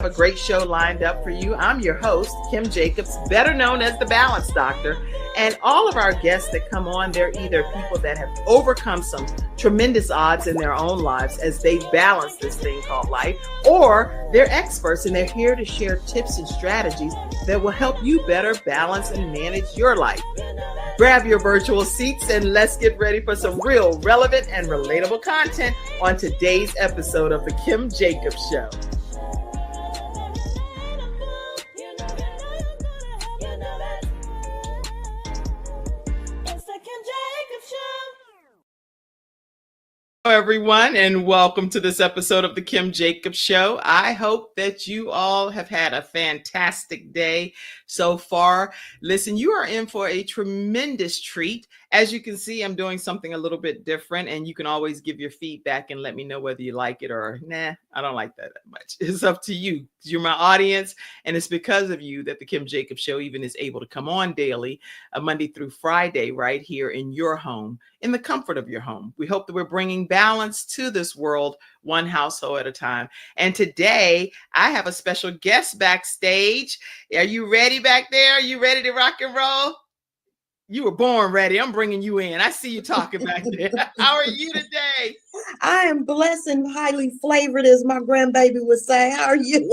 A great show lined up for you. I'm your host, Kim Jacobs, better known as the Balance Doctor. And all of our guests that come on, they're either people that have overcome some tremendous odds in their own lives as they balance this thing called life, or they're experts and they're here to share tips and strategies that will help you better balance and manage your life. Grab your virtual seats and let's get ready for some real relevant and relatable content on today's episode of The Kim Jacobs Show. Hello, everyone, and welcome to this episode of The Kim Jacobs Show. I hope that you all have had a fantastic day so far. Listen, you are in for a tremendous treat. As you can see, I'm doing something a little bit different, and you can always give your feedback and let me know whether you like it or nah, I don't like that much. It's up to you. You're my audience, and it's because of you that The Kim Jacobs Show even is able to come on daily, Monday through Friday, right here in your home, in the comfort of your home. We hope that we're bringing balance to this world, one household at a time. And today, I have a special guest backstage. Are you ready back there? Are you ready to rock and roll? You were born ready. I'm bringing you in. I see you talking back there. How are you today? I am blessed and highly flavored, as my grandbaby would say. How are you?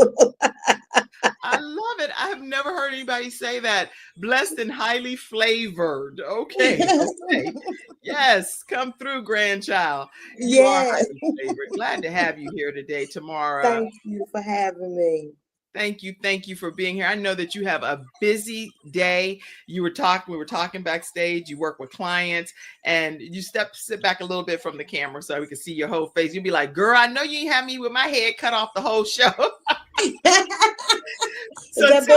I love it. I have never heard anybody say that. Blessed and highly flavored. Okay. Okay. Yes. Come through, grandchild. You are highly flavored. Glad to have you here today, TaMara. Thank you for having me. Thank you. Thank you for being here. I know that you have a busy day. We were talking backstage. You work with clients and you sit back a little bit from the camera so we can see your whole face. You'll be like, girl, I know you ain't have me with my head cut off the whole show. So let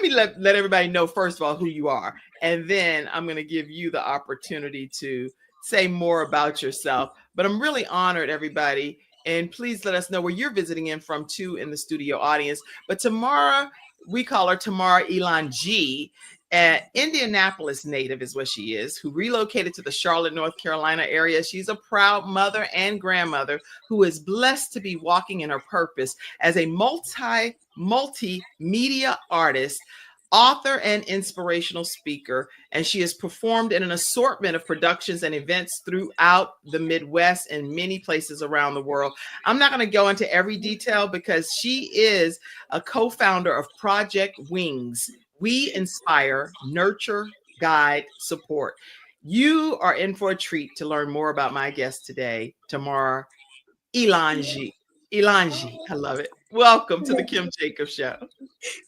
me let everybody know, first of all, who you are. And then I'm going to give you the opportunity to say more about yourself. But I'm really honored, everybody. And please let us know where you're visiting in from, too, in the studio audience. But TaMara, we call her TaMara E'Lan G, an Indianapolis native is what she is, who relocated to the Charlotte, North Carolina area. She's a proud mother and grandmother who is blessed to be walking in her purpose as a multimedia artist, author, and inspirational speaker, and she has performed in an assortment of productions and events throughout the Midwest and many places around the world. I'm not going to go into every detail because she is a co-founder of Project W.I.N.G.S. We inspire, nurture, guide, support. You are in for a treat to learn more about my guest today, TaMara E'Lan G. E'Lan G. I love it. Welcome to the Kim Jacobs Show.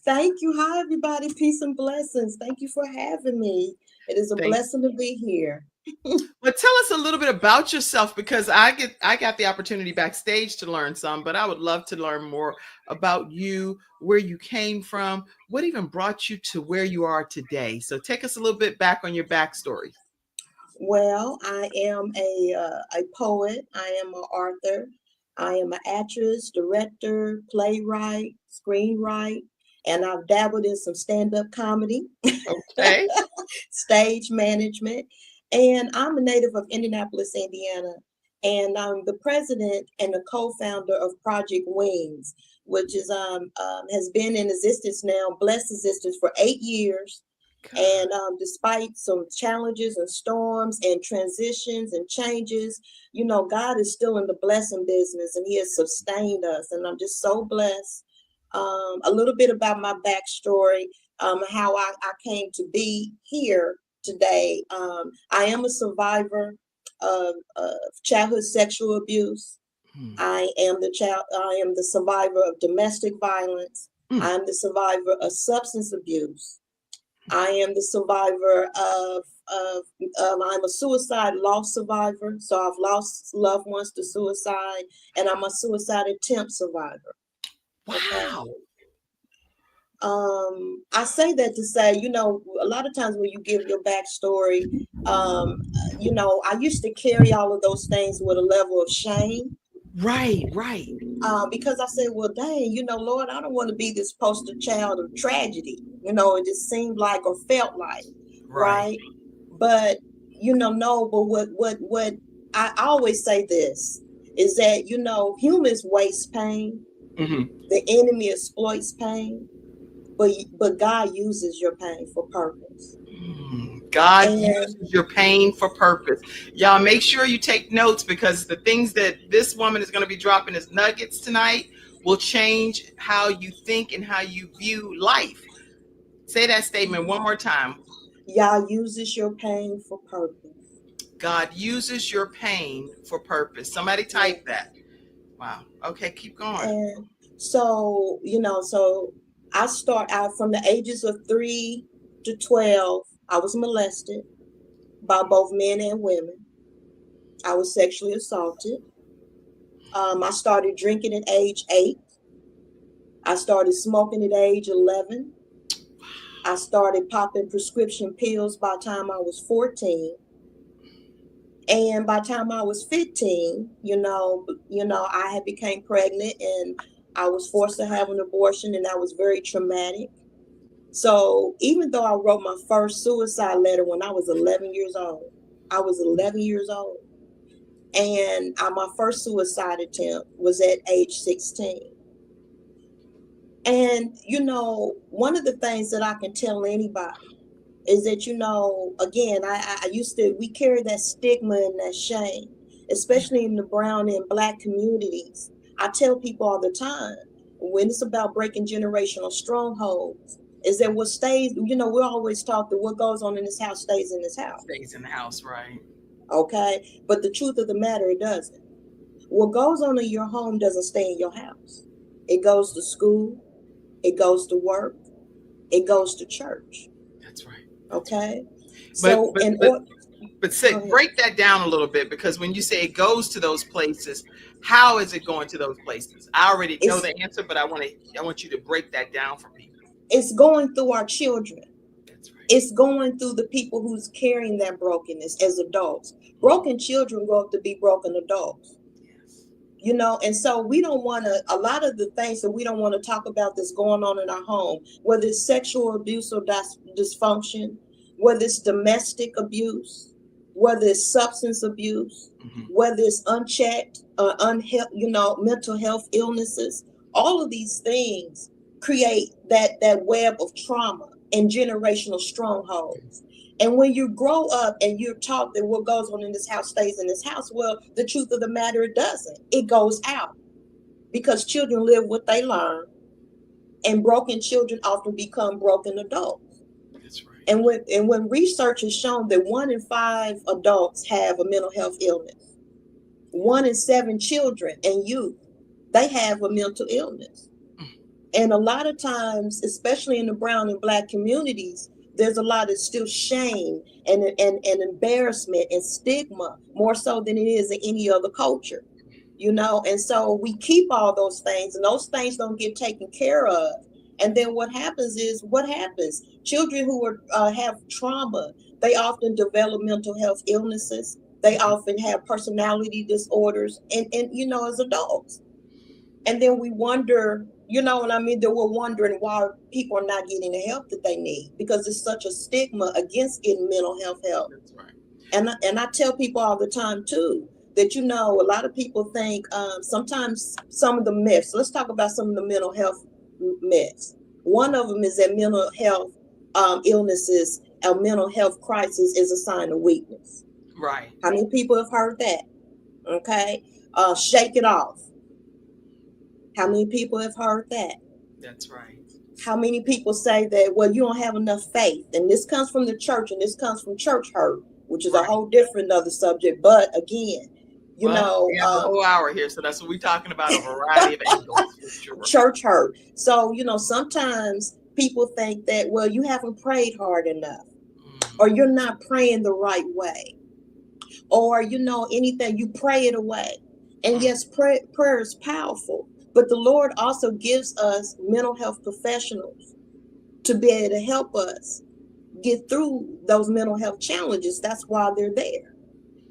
Thank you. Hi, everybody. Peace and blessings. Thank you for having me. It is a blessing to be here. But tell us a little bit about yourself, because I got the opportunity backstage to learn some, but I would love to learn more about you, where you came from, what even brought you to where you are today. So take us a little bit back on your backstory. Well, I am a poet. I am an author. I am an actress, director, playwright, screenwriter, and I've dabbled in some stand-up comedy, okay, stage management, and I'm a native of Indianapolis, Indiana, and I'm the president and the co-founder of Project W.I.N.G.S, which is has been in existence now, blessed existence for 8 years. And despite some challenges and storms and transitions and changes, you know, God is still in the blessing business and he has sustained us. And I'm just so blessed. A little bit about my backstory, how I came to be here today. I am a survivor of childhood sexual abuse. I am the survivor of domestic violence. I am the survivor of substance abuse. I am the survivor I'm a suicide loss survivor. So I've lost loved ones to suicide, and I'm a suicide attempt survivor. Wow. Okay? I say that to say, you know, a lot of times when you give your backstory, you know, I used to carry all of those things with a level of shame. Right. Because I said, well, dang, you know, Lord, I don't want to be this poster child of tragedy. You know, it just seemed like or felt like, right? But, you know, no, but what I always say this is that, you know, humans waste pain. The enemy exploits pain, but God uses your pain for purpose. God And uses your pain for purpose. Y'all make sure you take notes, because the things that this woman is going to be dropping as nuggets tonight will change how you think and how you view life. Say that statement one more time. Yah uses your pain for purpose. God uses your pain for purpose. Somebody Yeah. type that. Wow. Okay, keep going. And so, so I start out from the ages of 3 to 12. I was molested by both men and women. I was sexually assaulted. I started drinking at age 8. I started smoking at age 11. I started popping prescription pills by the time I was 14. And by the time I was 15, I had became pregnant and I was forced to have an abortion, and that was very traumatic. So even though I wrote my first suicide letter when I was 11 years old, I was 11 years old. And my first suicide attempt was at age 16. And, one of the things that I can tell anybody is that, again, we carry that stigma and that shame, especially in the brown and Black communities. I tell people all the time, when it's about breaking generational strongholds, is that what stays, we're always taught that what goes on in this house stays in this house. Stays in the house, right? Okay. But the truth of the matter, it doesn't. What goes on in your home doesn't stay in your house. It goes to school. It goes to work. It goes to church. That's right. Okay. But So, break that down a little bit, because when you say it goes to those places, how is it going to those places? I already know the answer, but I want you to break that down for people. It's going through our children. That's right. It's going through the people who's carrying that brokenness as adults. Broken children grow up to be broken adults. And so we don't want to, a lot of the things that we don't want to talk about that's going on in our home, whether it's sexual abuse or dysfunction, whether it's domestic abuse, whether it's substance abuse, whether it's unchecked, mental health illnesses, all of these things create that web of trauma and generational strongholds. And when you grow up and you're taught that what goes on in this house stays in this house, well, the truth of the matter, it doesn't. It goes out, because children live what they learn, and broken children often become broken adults. That's right. And when research has shown that 1 in 5 adults have a mental health illness, 1 in 7 children and youth, they have a mental illness. And a lot of times, especially in the brown and Black communities, there's a lot of still shame and embarrassment and stigma, more so than it is in any other culture, and so we keep all those things, and those things don't get taken care of. And then what happens? Children who have trauma, they often develop mental health illnesses. They often have personality disorders, and as adults. And then we wonder, that we're wondering why people are not getting the help that they need, because there's such a stigma against getting mental health help. That's right. And I tell people all the time too, that, a lot of people think sometimes some of the myths, let's talk about some of the mental health myths. One of them is that mental health illnesses, a mental health crisis is a sign of weakness. Right. How many people have heard that? Okay. Shake it off. How many people have heard that? That's right. How many people say that, well, you don't have enough faith? And this comes from the church, and this comes from church hurt, which is a whole different other subject. But again, we have the whole hour here, so that's what we're talking about, a variety of angles. Sure. Church hurt. So, sometimes people think that, well, you haven't prayed hard enough, or you're not praying the right way, or, anything, you pray it away. And yes, prayer is powerful. But the Lord also gives us mental health professionals to be able to help us get through those mental health challenges. That's why they're there.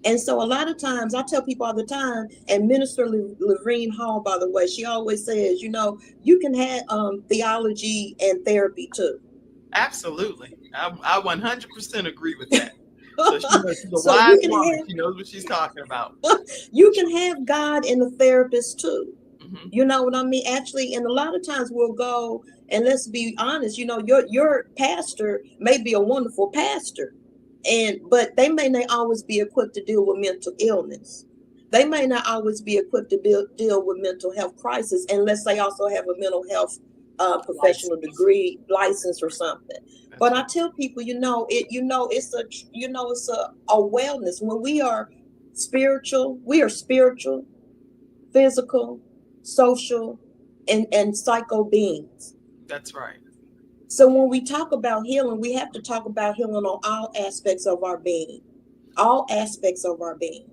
And so a lot of times, I tell people all the time, and Minister Lorene Hall, by the way, she always says, you can have theology and therapy too. Absolutely. I 100% agree with that. So she's a wise woman. She knows what she's talking about. You can have God and a therapist too. Hmm. You know what I mean? Actually, and a lot of times we'll go, and let's be honest, you know, your pastor may be a wonderful pastor, and but they may not always be equipped to deal with mental illness. They may not always be equipped to deal with mental health crisis unless they also have a mental health professional License. degree, license, or something. But That's I right. tell people, it's a wellness. When we are spiritual, physical, social, and psycho beings. That's right. So when we talk about healing, we have to talk about healing on all aspects of our being, all aspects of our being.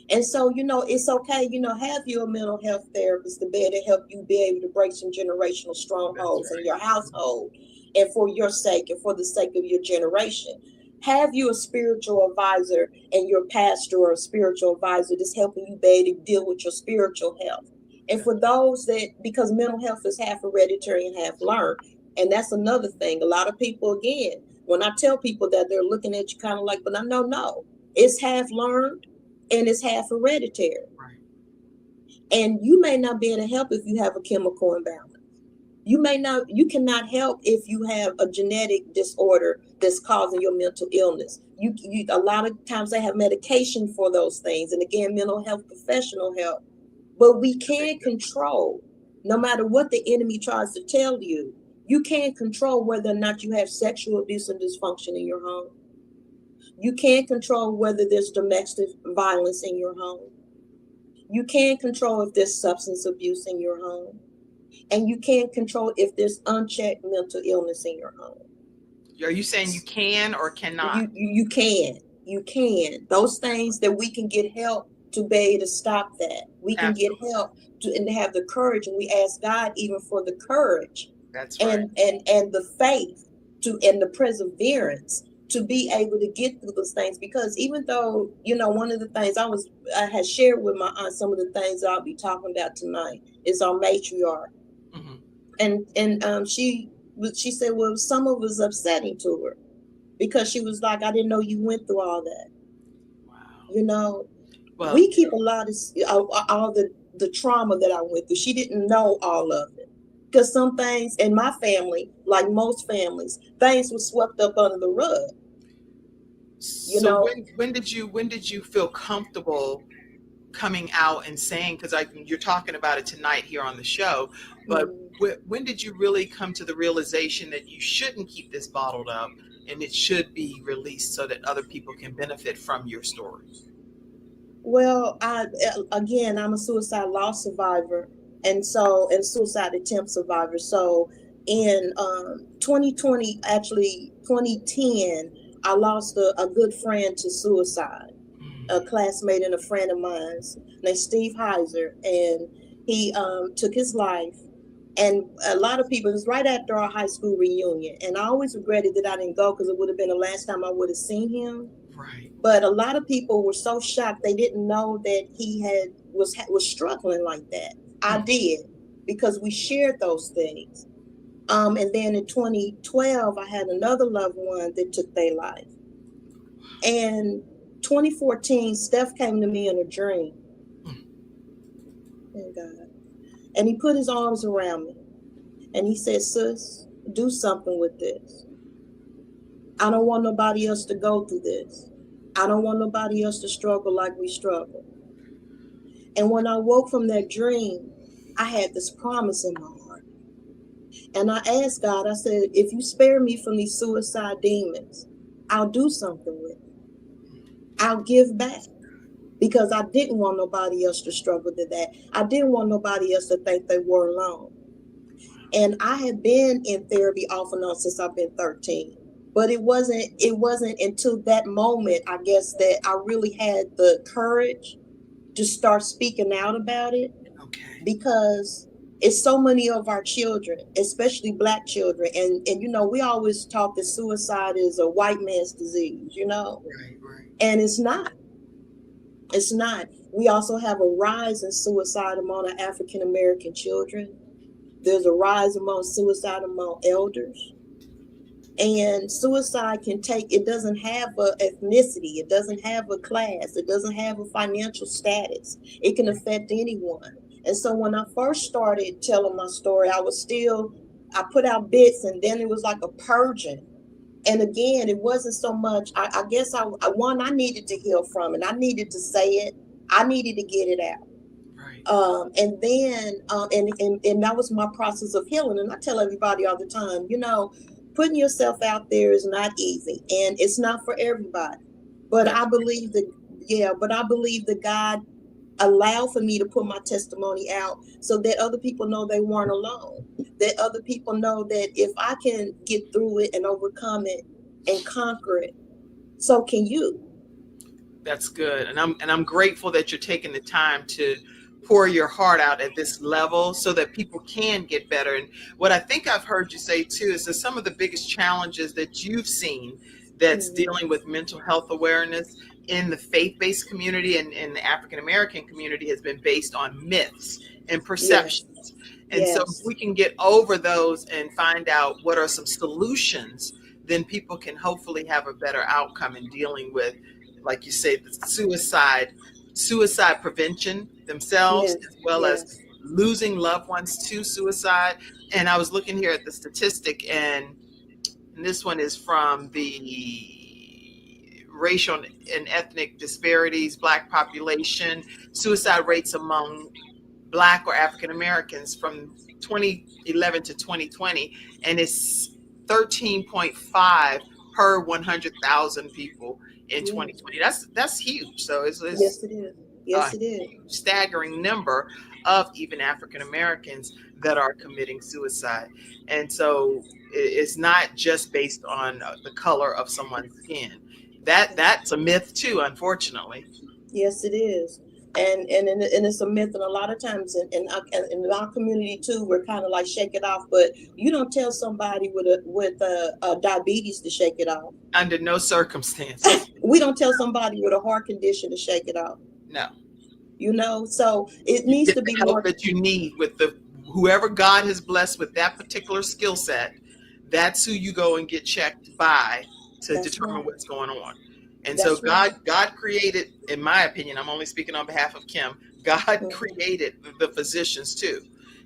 And so, it's okay, have your mental health therapist to be able to help you be able to break some generational That's strongholds in right. your household and for your sake and for the sake of your generation. Have you a spiritual advisor and your pastor or a spiritual advisor that's helping you be able to deal with your spiritual health. And for those that, because mental health is half hereditary and half learned, and that's another thing. A lot of people, again, when I tell people that, they're looking at you kind of like, but I know, no, it's half learned and it's half hereditary. Right. And you may not be able to help if you have a chemical imbalance. You cannot help if you have a genetic disorder that's causing your mental illness. A lot of times they have medication for those things. And again, mental health professional help. But we can't control, no matter what the enemy tries to tell you, you can't control whether or not you have sexual abuse and dysfunction in your home. You can't control whether there's domestic violence in your home. You can't control if there's substance abuse in your home. And you can't control if there's unchecked mental illness in your home. Are you saying you can or cannot? You can. Those things that we can get help to be able to stop that. We can get Absolutely. help to and have the courage, and we ask God even for the courage That's right. and the faith to and the perseverance to be able to get through those things. Because even though, one of the things I had shared with my aunt, some of the things I'll be talking about tonight is our matriarch. Hmm. And she said, well, some of it was upsetting to her because she was like, I didn't know you went through all that. Wow. You know, Well, we keep a lot of all the trauma that I went through. She didn't know all of it because some things in my family, like most families, things were swept up under the rug. You so know, when did you feel comfortable coming out and saying, because you're talking about it tonight here on the show, but mm, when did you really come to the realization that you shouldn't keep this bottled up and it should be released so that other people can benefit from your story? well, I'm a suicide loss survivor, and suicide attempt survivor. So in 2020, actually 2010, I lost a good friend to suicide, a Mm. classmate and a friend of mine named Steve Heiser, and he took his life. And a lot of people, it was right after our high school reunion, and I always regretted that I didn't go because it would have been the last time I would have seen him. Right. But a lot of people were so shocked they didn't know that he was struggling like that. I Mm. did, because we shared those things. And then in 2012, I had another loved one that took their life. And 2014, Steph came to me in a dream. Mm. Oh God. And he put his arms around me and he said, sis, do something with this. I don't want nobody else to go through this. I don't want nobody else to struggle like we struggle. And when I woke from that dream, I had this promise in my heart. And I asked God, I said, if you spare me from these suicide demons, I'll do something with it. I'll give back. Because I didn't want nobody else to struggle to that. I didn't want nobody else to think they were alone. And I had been in therapy off and on since I've been 13. But it wasn't until that moment, I guess, that I really had the courage to start speaking out about it, Okay. because it's so many of our children, especially Black children, and we always talk that suicide is a white man's disease, Right. Right. and it's not. It's not. We also have a rise in suicide among our African American children. There's a rise among suicide among elders. And suicide it doesn't have a ethnicity, it doesn't have a class, it doesn't have a financial status. It can affect anyone. And so when I first started telling my story, I put out bits, and then it was like a purging. And again, it wasn't so much, I guess I needed to heal from it. I needed to say it. I needed to get it out. Right. And then, and that was my process of healing. And I tell everybody all the time, putting yourself out there is not easy, and it's not for everybody. But That's I believe that, yeah, but I believe that God allowed for me to put my testimony out so that other people know they weren't alone. That other people know that if I can get through it and overcome it and conquer it, so can you. That's good. And I'm grateful that you're taking the time to pour your heart out at this level so that people can get better. And what I think I've heard you say too is that some of the biggest challenges that you've seen that's Mhm. dealing with mental health awareness in the faith-based community and in the African American community has been based on myths and Yes, perceptions. And so if yes, we can get over those and find out what are some solutions, then people can hopefully have a better outcome in dealing with, like you say, the suicide prevention themselves, yes, as well as yes, losing loved ones to suicide. And I was looking here at the statistic, and this one is from the racial and ethnic disparities, Black population, suicide rates among Black or African Americans from 2011 to 2020, and it's 13.5 per 100,000 people in yes, 2020. That's huge. So it's yes, it is. a Yes, it is. huge, staggering number of even African Americans that are committing suicide. And so it's not just based on the color of someone's skin. That's a myth too, unfortunately. Yes, it is. And it's a myth, and a lot of times in our community too, we're kind of like shake it off. But you don't tell somebody with a diabetes to shake it off. Under no circumstances. We don't tell somebody with a heart condition to shake it off. No. So it You needs get to the be help more. that you need with the whoever God has blessed with that particular skill set. That's who you go and get checked by to That's determine right. what's going on. And so That's right. God created, in my opinion, I'm only speaking on behalf of Kim, God Mhm. created the physicians too.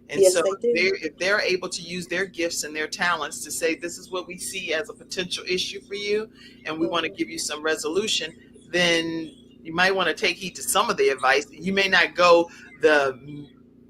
And so Yes, they do. if they're able to use their gifts and their talents to say, this is what we see as a potential issue for you, and we want to give Mhm. you some resolution, then you might want to take heed to some of the advice. You may not go the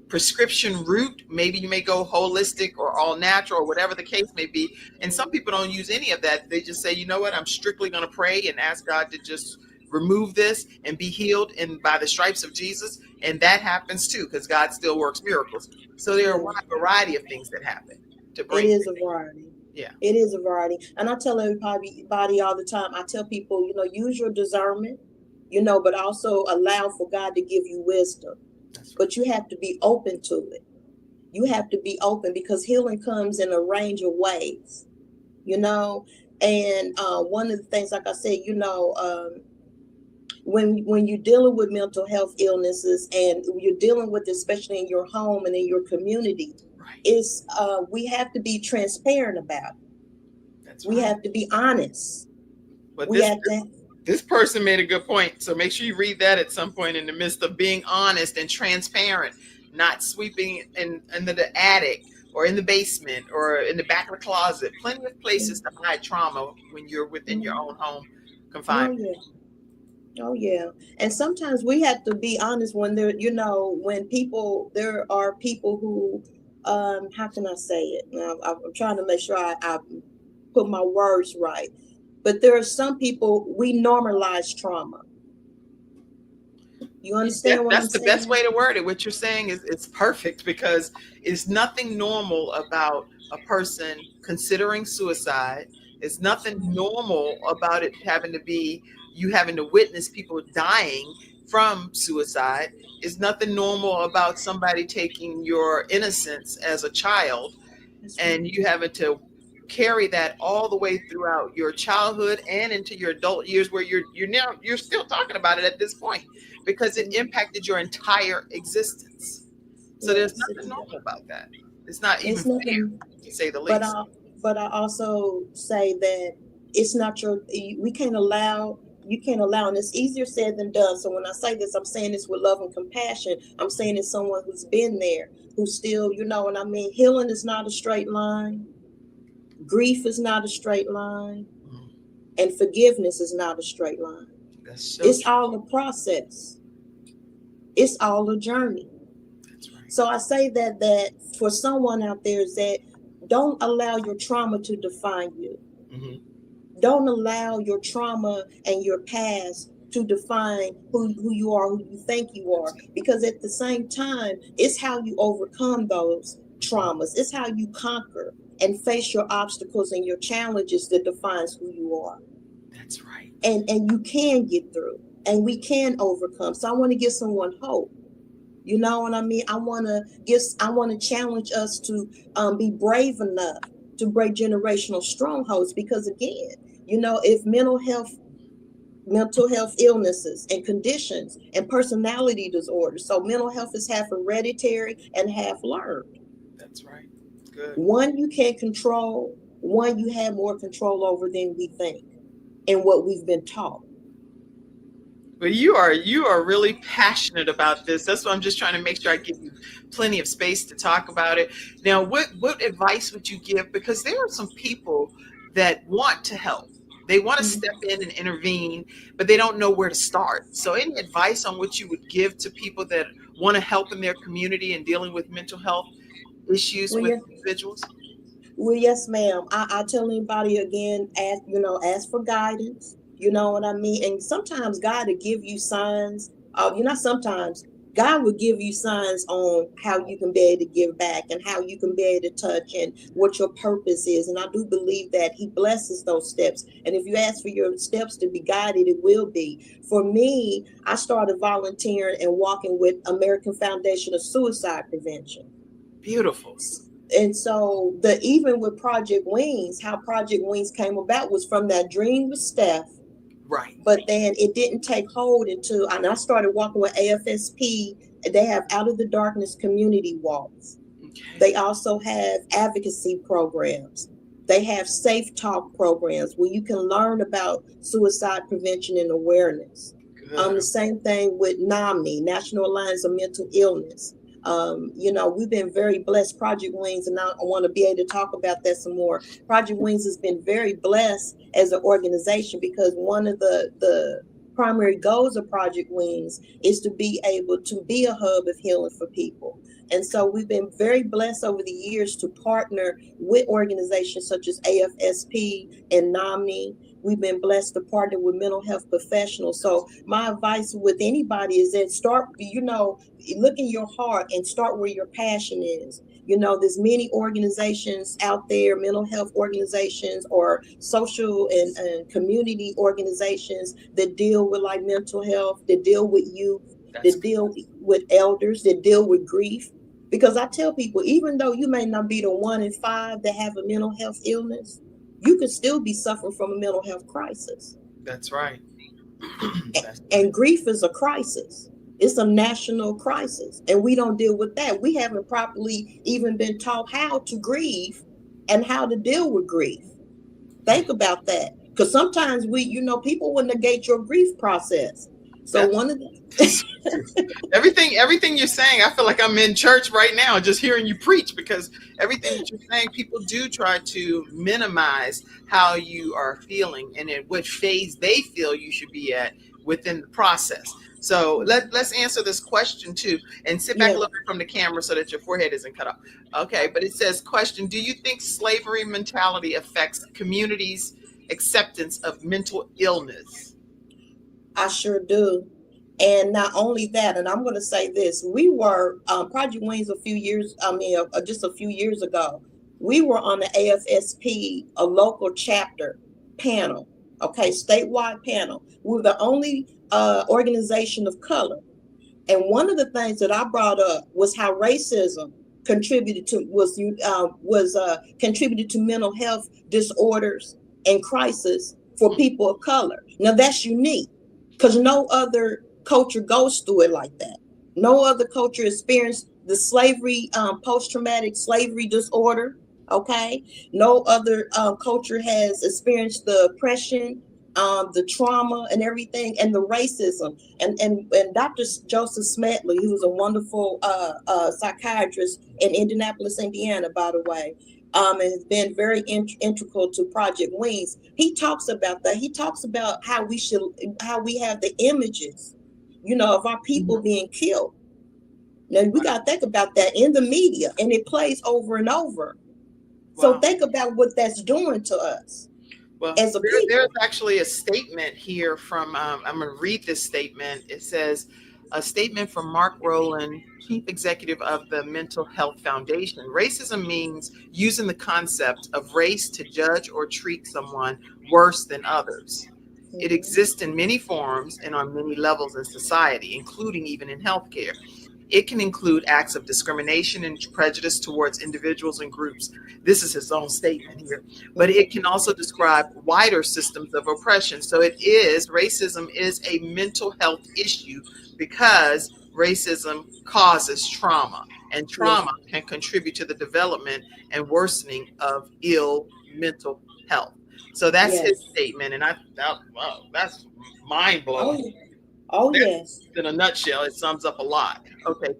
prescription route. Maybe you may go holistic or all natural or whatever the case may be. And some people don't use any of that. They just say, you know what, I'm strictly going to pray and ask God to just remove this and be healed and by the stripes of Jesus. And that happens too, because God still works miracles. So there are a Yeah. wide variety of things that happen to It bring. is a variety. Yeah, It is a variety. And I tell everybody all the time, I tell people, use your discernment, but also allow for God to give you wisdom. that's right. But you have to be open to it. You have to be open because healing comes in a range of ways, you know. And one of the things, like I said, when you're dealing with mental health illnesses and you're dealing with, especially in your home and in your community, Right. is we have to be transparent about it. That's We right. have to be honest. But We this have to. this person made a good point. So make sure you read that at some point in the midst of being honest and transparent, not sweeping in under the attic or in the basement or in the back of the closet. Plenty of places to hide trauma when you're within your Mhm. own home Oh confinement. yeah. Oh yeah. And sometimes we have to be honest when there are people who, how can I say it? Now, I'm trying to make sure I put my words right. But there are some people, we normalize trauma. You understand what That's I'm the best saying? way to word it. What you're saying is it's perfect because it's nothing normal about a person considering suicide. It's nothing normal about it having to be you having to witness people dying from suicide. It's nothing normal about somebody taking your innocence as a child That's right. and you having to carry that all the way throughout your childhood and into your adult years where you're still talking about it at this point because it Mhm. impacted your entire existence. So there's Yes, it nothing is. normal about that. It's not even It's fair, nothing. to say the But least. I but I also say that it's not your we can't allow You can't allow, and it's easier said than done. So when I say this, I'm saying this with love and compassion. I'm saying it's someone who's been there, who's still, you know, and I mean, healing is not a straight line. Grief is not a straight line. And forgiveness is not a straight line. That's so it's true. all a process. It's all a journey. That's right. So I say that for someone out there is that don't allow your trauma to define you. Mm-hmm. Don't allow your trauma and your past to define who you are, who you think you are. Because at the same time, it's how you overcome those traumas. It's how you conquer and face your obstacles and your challenges that defines who you are. That's right. And you can get through, and we can overcome. So I want to give someone hope. You know what I mean? I want to challenge us to be brave enough to break generational strongholds. Because again, you know, if mental health illnesses and conditions and personality disorders. So mental health is half hereditary and half learned. That's right. Good. One you can't control, one you have more control over than we think and what we've been taught. But you are really passionate about this. That's why I'm just trying to make sure I give you plenty of space to talk about it. Now, what advice would you give? Because there are some people that want to help. They want to step in and intervene, but they don't know where to start. So any advice on what you would give to people that want to help in their community and dealing with mental health issues Well, with yeah. individuals? Well, yes, ma'am. I tell anybody again, ask for guidance. You know what I mean? And sometimes God will give you signs. Not sometimes. God will give you signs on how you can be able to give back and how you can be able to touch and what your purpose is. And I do believe that He blesses those steps. And if you ask for your steps to be guided, it will be. For me, I started volunteering and walking with American Foundation of Suicide Prevention. Beautiful. And so even with Project W.I.N.G.S, how Project W.I.N.G.S came about was from that dream with Steph. Right. But then it didn't take hold until, and I started walking with AFSP. They have Out of the Darkness community walks. Okay. They also have advocacy programs. They have safe talk programs where you can learn about suicide prevention and awareness. The same thing with NAMI, National Alliance of Mental Illness. You know, we've been very blessed, Project W.I.N.G.S, and I want to be able to talk about that some more. Project W.I.N.G.S has been very blessed as an organization because one of the primary goals of Project W.I.N.G.S is to be able to be a hub of healing for people. And so we've been very blessed over the years to partner with organizations such as AFSP and NAMI. We've been blessed to partner with mental health professionals. So my advice with anybody is that start, look in your heart and start where your passion is. You know, there's many organizations out there, mental health organizations or social and community organizations that deal with like mental health, that deal with youth, that deal with elders, that deal with grief. Because I tell people, even though you may not be the 1 in 5 that have a mental health illness, you could still be suffering from a mental health crisis. That's right. And grief is a crisis. It's a national crisis. And we don't deal with that. We haven't properly even been taught how to grieve and how to deal with grief. Think about that. Because sometimes people will negate your grief process. So one of the everything you're saying, I feel like I'm in church right now just hearing you preach, because everything that you're saying, people do try to minimize how you are feeling and in what phase they feel you should be at within the process. So let's answer this question too, and sit back a little bit from the camera so that your forehead isn't cut off. Okay, but it says, question, do you think slavery mentality affects communities' acceptance of mental illness? I sure do. And not only that, and I'm going to say this, we were Project W.I.N.G.S just a few years ago, we were on the AFSP, a local chapter panel, okay, statewide panel. We were the only organization of color. And one of the things that I brought up was how racism contributed to mental health disorders and crisis for people of color. Now that's unique because no other culture goes through it like that. No other culture experienced the slavery, post-traumatic slavery disorder. Okay, no other culture has experienced the oppression the trauma and everything, and the racism. And Dr. Joseph Smedley, who was a wonderful psychiatrist in Indianapolis, Indiana, by the way, and has been very integral to Project Wings. He talks about that. He talks about how we have the images, of our people being killed. Now we got to think about that in the media, and it plays over and over. So think about what that's doing to us. Well, as a people. there's actually a statement here from, I'm going to read this statement. It says, a statement from Mark Rowland, Chief Executive of the Mental Health Foundation. Racism means using the concept of race to judge or treat someone worse than others. It exists in many forms and on many levels in society, including even in healthcare. It can include acts of discrimination and prejudice towards individuals and groups. This is his own statement here. But it can also describe wider systems of oppression. So racism is a mental health issue because racism causes trauma, and trauma can contribute to the development and worsening of ill mental health. So that's his statement. And wow, that's mind blowing. Oh, yes. In a nutshell, it sums up a lot. Okay.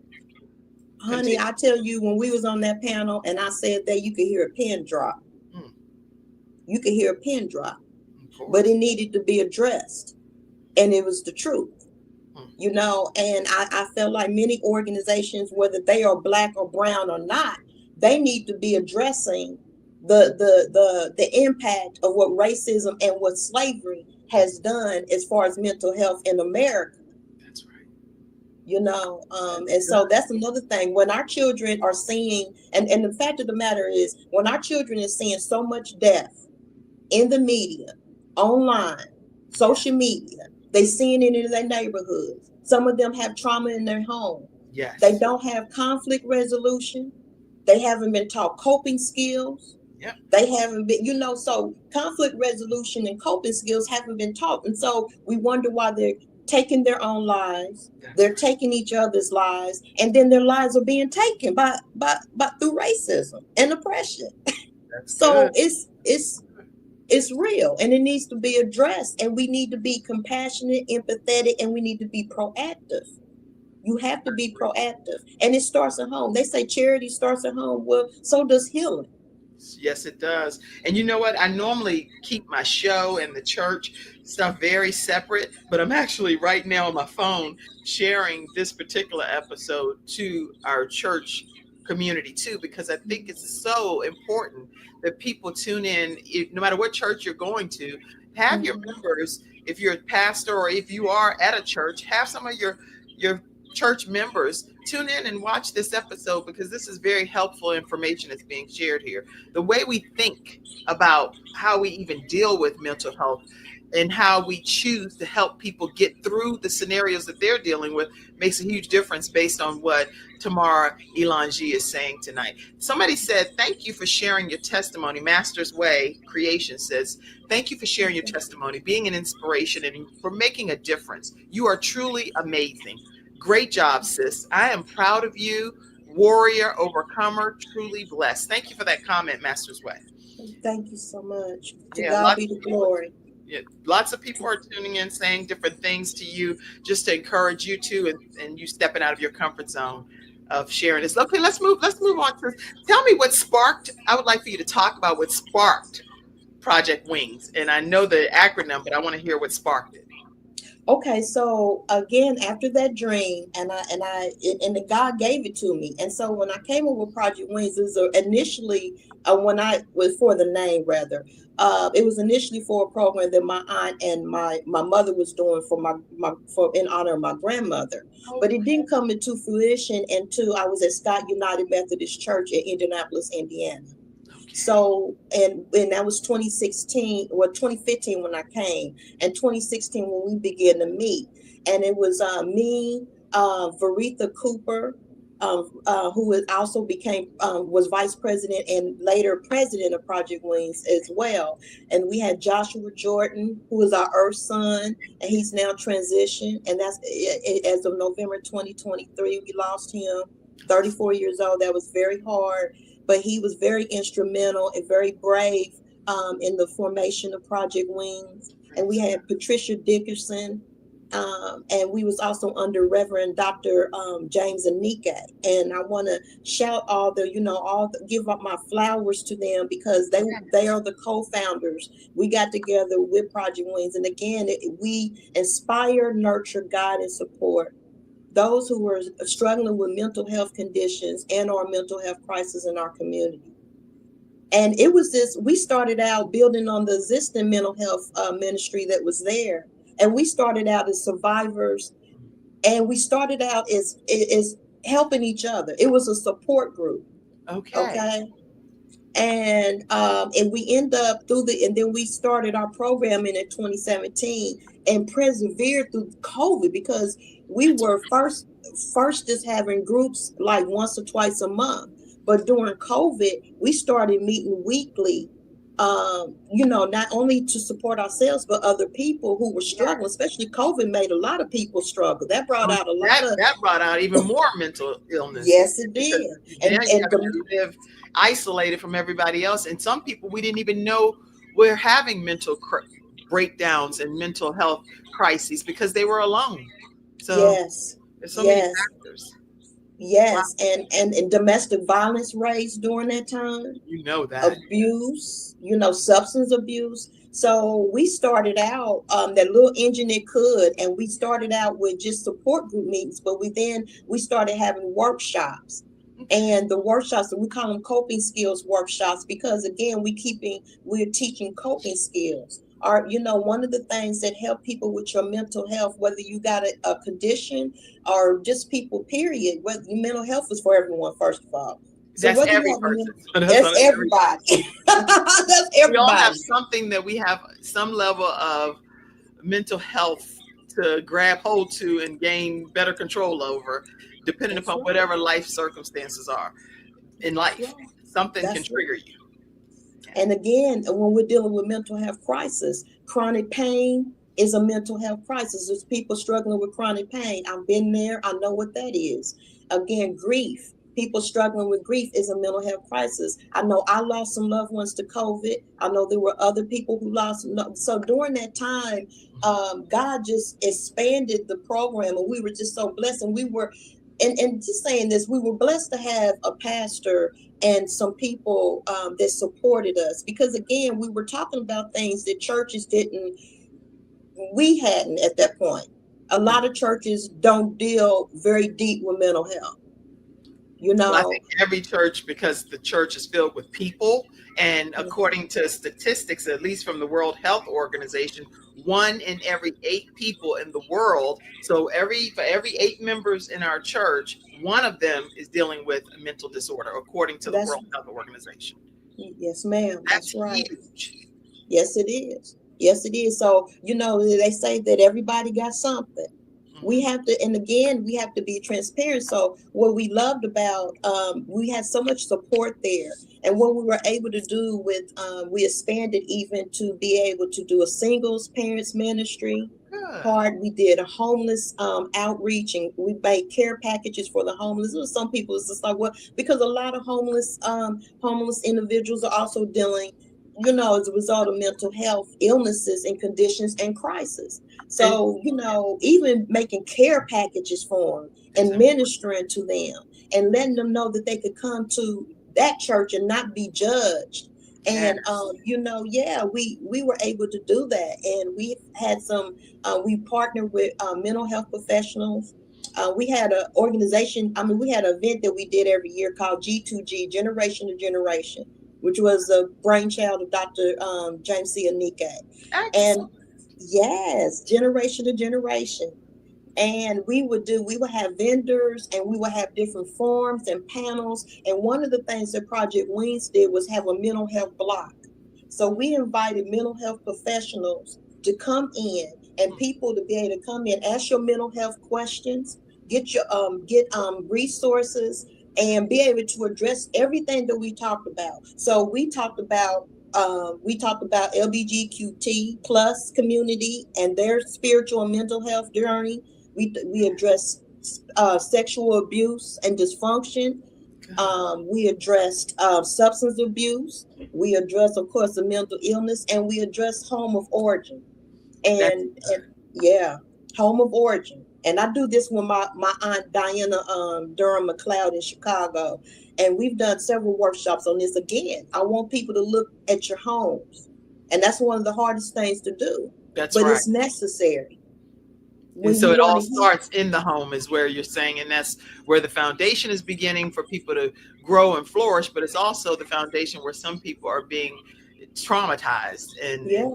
Honey, I tell you, when we was on that panel and I said that, you could hear a pin drop. You could hear a pin drop. But it needed to be addressed. And it was the truth. And I felt like many organizations, whether they are Black or brown or not, they need to be addressing the impact of what racism and what slavery has done as far as mental health in America. That's right. And so that's another thing. When our children are seeing, and the fact of the matter is, when our children is seeing so much death in the media, online, social media, they seeing it in their neighborhoods. Some of them have trauma in their home. Yes. They don't have conflict resolution. They haven't been taught coping skills. Yeah. They haven't been, so conflict resolution and coping skills haven't been taught. And so we wonder why they're taking their own lives. They're taking each other's lives, and then their lives are being taken by through racism and oppression. So it's real, and it needs to be addressed, and we need to be compassionate, empathetic, and we need to be proactive. You have to be proactive, and it starts at home. They say charity starts at home. Well, so does healing. Yes, it does. And you know what? I normally keep my show and the church stuff very separate, but I'm actually right now on my phone sharing this particular episode to our church community too, because I think it's so important that people tune in, no matter what church you're going to, have your members, if you're a pastor or if you are at a church, have some of your church members tune in and watch this episode, because this is very helpful information that's being shared here. The way we think about how we even deal with mental health and how we choose to help people get through the scenarios that they're dealing with makes a huge difference based on what TaMara E'Lan G is saying tonight. Somebody said, thank you for sharing your testimony. Master's Way Creation says, thank you for sharing your testimony, being an inspiration, and for making a difference. You are truly amazing. Great job, sis. I am proud of you. Warrior, overcomer, truly blessed. Thank you for that comment, Master's Way. Thank you so much. To God be the glory. Yeah, lots of people are tuning in, saying different things to you, just to encourage you too, and you stepping out of your comfort zone of sharing this. Okay, let's move on to, tell me what sparked. I would like for you to talk about what sparked Project Wings. And I know the acronym, but I want to hear what sparked it. Okay, so again, after that dream, and God gave it to me, and so when I came up with Project Wings, it was initially when I was for the name rather, it was initially for a program that my aunt and my mother was doing for in honor of my grandmother, but it didn't come into fruition until I was at Scott United Methodist Church in Indianapolis, Indiana. So, and that was 2016 or 2015 when I came, and 2016 when we began to meet. And it was me, Varetha Cooper, who also was vice president and later president of Project Wings as well. And we had Joshua Jordan, who is our Earth son, and he's now transitioned. And that's as of November 2023, we lost him, 34 years old. That was very hard. But he was very instrumental and very brave in the formation of Project Wings. and we had Patricia Dickerson, and we was also under Reverend Dr. James Anike. And I want to shout all the, give up my flowers to them, because they are the co-founders. We got together with Project W.I.N.G.S, and again, we inspire, nurture, guide, and support those who are struggling with mental health conditions and or mental health crisis in our community. And it was this, we started out building on the existing mental health ministry that was there. And we started out as survivors, and we started out as helping each other. It was a support group. Okay. Okay. And we end up and then we started our programming in 2017 and persevered through COVID, because we were first just having groups like once or twice a month. But during COVID, we started meeting weekly, not only to support ourselves, but other people who were struggling. Especially COVID made a lot of people struggle. That brought out a lot of that brought out even more mental illness. Yes, it did. Now you have to live isolated from everybody else, and some people we didn't even know were having mental breakdowns and mental health crises because they were alone. So yes, there's so many factors. Yes, and domestic violence raised during that time. You know that. Abuse, substance abuse. So we started out that little engine it could, and we started out with just support group meetings, but we started having workshops. And the workshops, we call them coping skills workshops, because again, we're teaching coping skills. One of the things that help people with your mental health, whether you got a condition or just people, period, whether mental health is for everyone, first of all. So that's every person. That's everybody. That's everybody. We all have something that we have some level of mental health to grab hold to and gain better control over, depending upon whatever life circumstances are in life. Something can trigger you. And again, when we're dealing with mental health crisis, chronic pain is a mental health crisis. There's people struggling with chronic pain. I've been there. I know what that is. Again, grief. People struggling with grief is a mental health crisis. I know I lost some loved ones to COVID. I know there were other people who lost. So during that time, God just expanded the program, and we were just so blessed. And we were, and just saying this, we were blessed to have a pastor and some people that supported us, because again, we were talking about things that churches we hadn't at that point. A lot of churches don't deal very deep with mental health. Well, I think every church, because the church is filled with people, and according to statistics, at least from the World Health Organization, 1 in every 8 people in the world. So for every 8 members in our church, 1 of them is dealing with a mental disorder, according to the World Health Organization. Yes, ma'am. That's right. Huge. Yes, it is. Yes, it is. So, they say that everybody got something. We have to, and again, we have to be transparent. So what we loved about, we had so much support there. And what we were able to do we expanded even to be able to do a singles parents ministry part. We did a homeless outreach, and we made care packages for the homeless. There was some people, it's just like, because a lot of homeless individuals are also dealing, as a result of mental health illnesses and conditions and crisis. So, even making care packages for them and ministering to them and letting them know that they could come to that church and not be judged. And, we were able to do that. And we had we partnered with mental health professionals. We had an organization, we had an event that we did every year called G2G, Generation to Generation, which was a brainchild of Dr. James C. Anike. And yes, generation to generation. And we would have vendors, and we would have different forums and panels. And one of the things that Project W.I.N.G.S did was have a mental health block. So we invited mental health professionals to come in, and people to be able to come in, ask your mental health questions, get resources, and be able to address everything that we talked about. So we talked about LGBTQ plus community and their spiritual and mental health journey. We addressed sexual abuse and dysfunction. We addressed substance abuse. We addressed, of course, the mental illness, and we addressed home of origin. That's and yeah, home of origin. And I do this with my aunt Diana Durham McLeod in Chicago, and we've done several workshops on this. Again, I want people to look at your homes, and that's one of the hardest things to do, that's but right. it's necessary And when so you it want all to heal. starts in the home, is where you're saying, and that's where the foundation is beginning for people to grow and flourish. But it's also the foundation where some people are being traumatized and Yeah,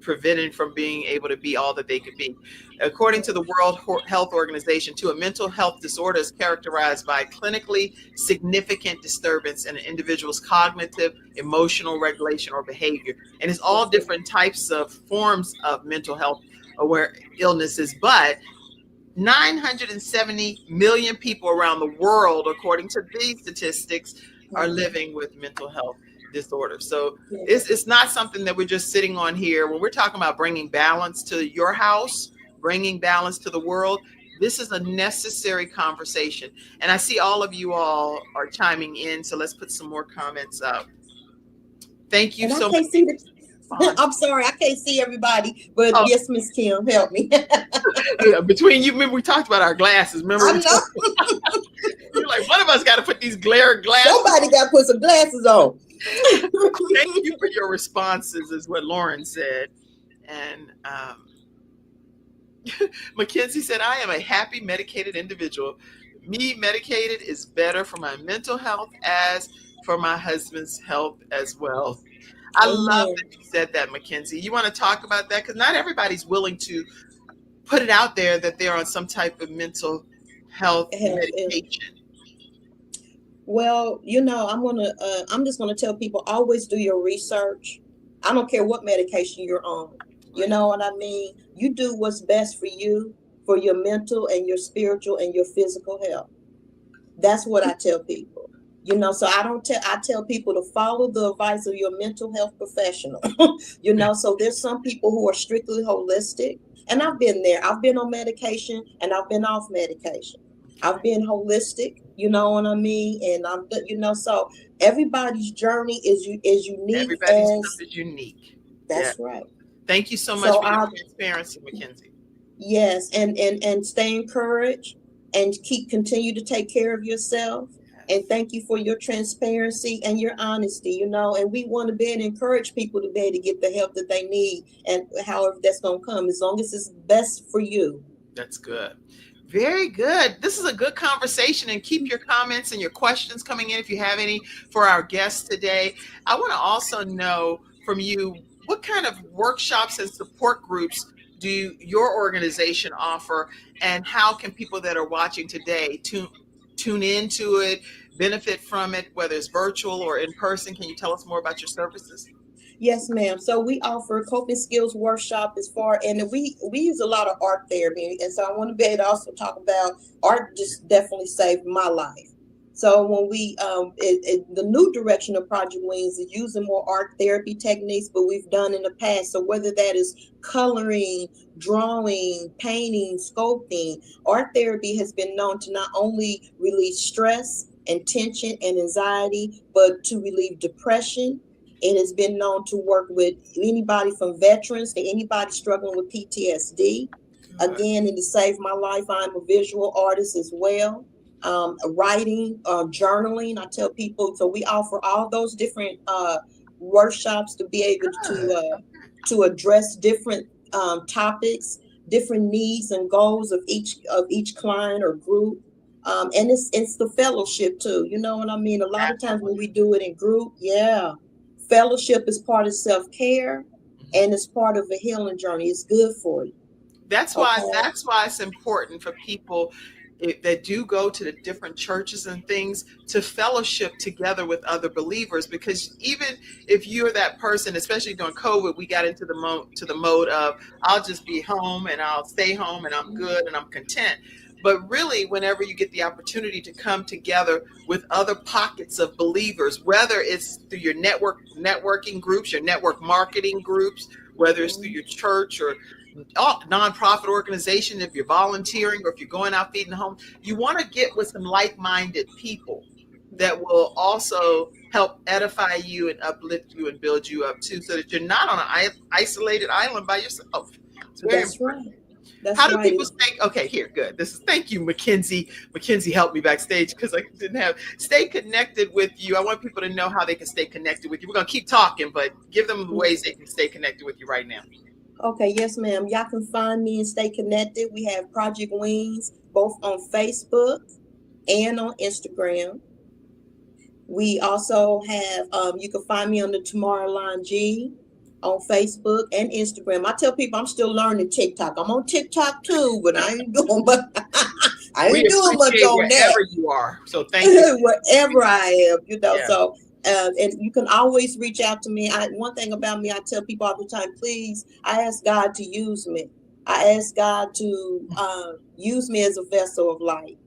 prevented from being able to be all that they could be. According to the World Health Organization, too, a mental health disorder is characterized by clinically significant disturbance in an individual's cognitive, emotional regulation, or behavior. And it's all that's it. different types of forms of mental health aware illnesses, but 970 million people around the world, according to these statistics, are Mhm. living with mental health disorders. So Yes. it's not something that we're just sitting on here. When we're talking about bringing balance to your house, bringing balance to the world, this is a necessary conversation. And I see all of you all are chiming in. So let's put some more comments up. Thank you And I so much can't see the. for your response. I'm sorry, I can't see everybody, but Oh, yes, Miss Kim, help me. yeah, between you, remember we talked about our glasses. Remember I we know talked, you're like, one of us got to put these glare glasses. somebody got to put some glasses on. Thank you for your responses, is what Lauren said. And Mackenzie said, I am a happy, medicated individual. Me medicated is better for my mental health as for my husband's health as well. I love Amen. that you said that, Mackenzie. You want to talk about that? Because not everybody's willing to put it out there that they're on some type of mental health Health. medication. Well, I'm just gonna tell people always do your research. I don't care what medication you're on. You Right. know what I mean? You do what's best for you, for your mental and your spiritual and your physical health. That's what I tell people. So I tell people to follow the advice of your mental health professional. So there's some people who are strictly holistic, and I've been there. I've been on medication and I've been off medication. I've Okay. been holistic, you know what I mean? And so everybody's journey is unique Everybody's stuff as is unique. Yeah. that's right. Thank you so much So for your I transparency, Mackenzie. Yes, and stay encouraged and continue to take care of yourself. And Yes. thank you for your transparency and your honesty, and we want to be able to encourage people to be able to get the help that they need and however that's gonna come, as long as it's best for you. That's good. Very good. This is a good conversation, and keep your comments and your questions coming in if you have any for our guests today. I want to also know from you, what kind of workshops and support groups do your organization offer, and how can people that are watching today tune into it, benefit from it, whether it's virtual or in person? Can you tell us more about your services? Yes, ma'am. So we offer coping skills workshop and we use a lot of art therapy, and so I want to be able to also talk about art. Just definitely saved my life. So when the new direction of Project Wings is using more art therapy techniques, but we've done in the past. So whether that is coloring, drawing, painting, sculpting, art therapy has been known to not only release stress and tension and anxiety, but to relieve depression. It has been known to work with anybody from veterans to anybody struggling with PTSD. Good. Again, and to save my life, I'm a visual artist as well. Writing, journaling. I tell people, so we offer all those different workshops to be able Good. to address different topics, different needs and goals of each client or group. And it's the fellowship too. You know what I mean? A lot of times when Absolutely. we do it in group, yeah, fellowship is part of self-care Mhm. and it's part of a healing journey. It's good for you. That's why Okay. that's why it's important for people that do go to the different churches and things to fellowship together with other believers, because even if you're that person, especially during COVID, we got into the mode of, I'll just be home and I'll stay home and I'm good and I'm content. But really, whenever you get the opportunity to come together with other pockets of believers, whether it's through your networking groups, your network marketing groups, whether it's through Mhm. your church or nonprofit organization, if you're volunteering or if you're going out feeding the home, you want to get with some like-minded people that will also help edify you and uplift you and build you up too, so that you're not on an isolated island by yourself. It's very That's important. right. That's How do right. people stay? Okay, here, good. This is thank you, Mackenzie. Mackenzie helped me backstage because I didn't have stay connected with you. I want people to know how they can stay connected with you. We're gonna keep talking, but give them the ways they can stay connected with you right now. Okay, yes, ma'am. Y'all can find me and stay connected. We have Project W.I.N.G.S both on Facebook and on Instagram. We also have, you can find me on the TaMara E'Lan G on Facebook and Instagram. I tell people I'm still learning TikTok. I'm on TikTok too, but I ain't doing much. I We ain't doing much appreciate on that. wherever you are. So thank you. Wherever I am, Yeah. so and you can always reach out to me. One thing about me, I tell people all the time, please, I ask God to use me. I ask God to use me as a vessel of light.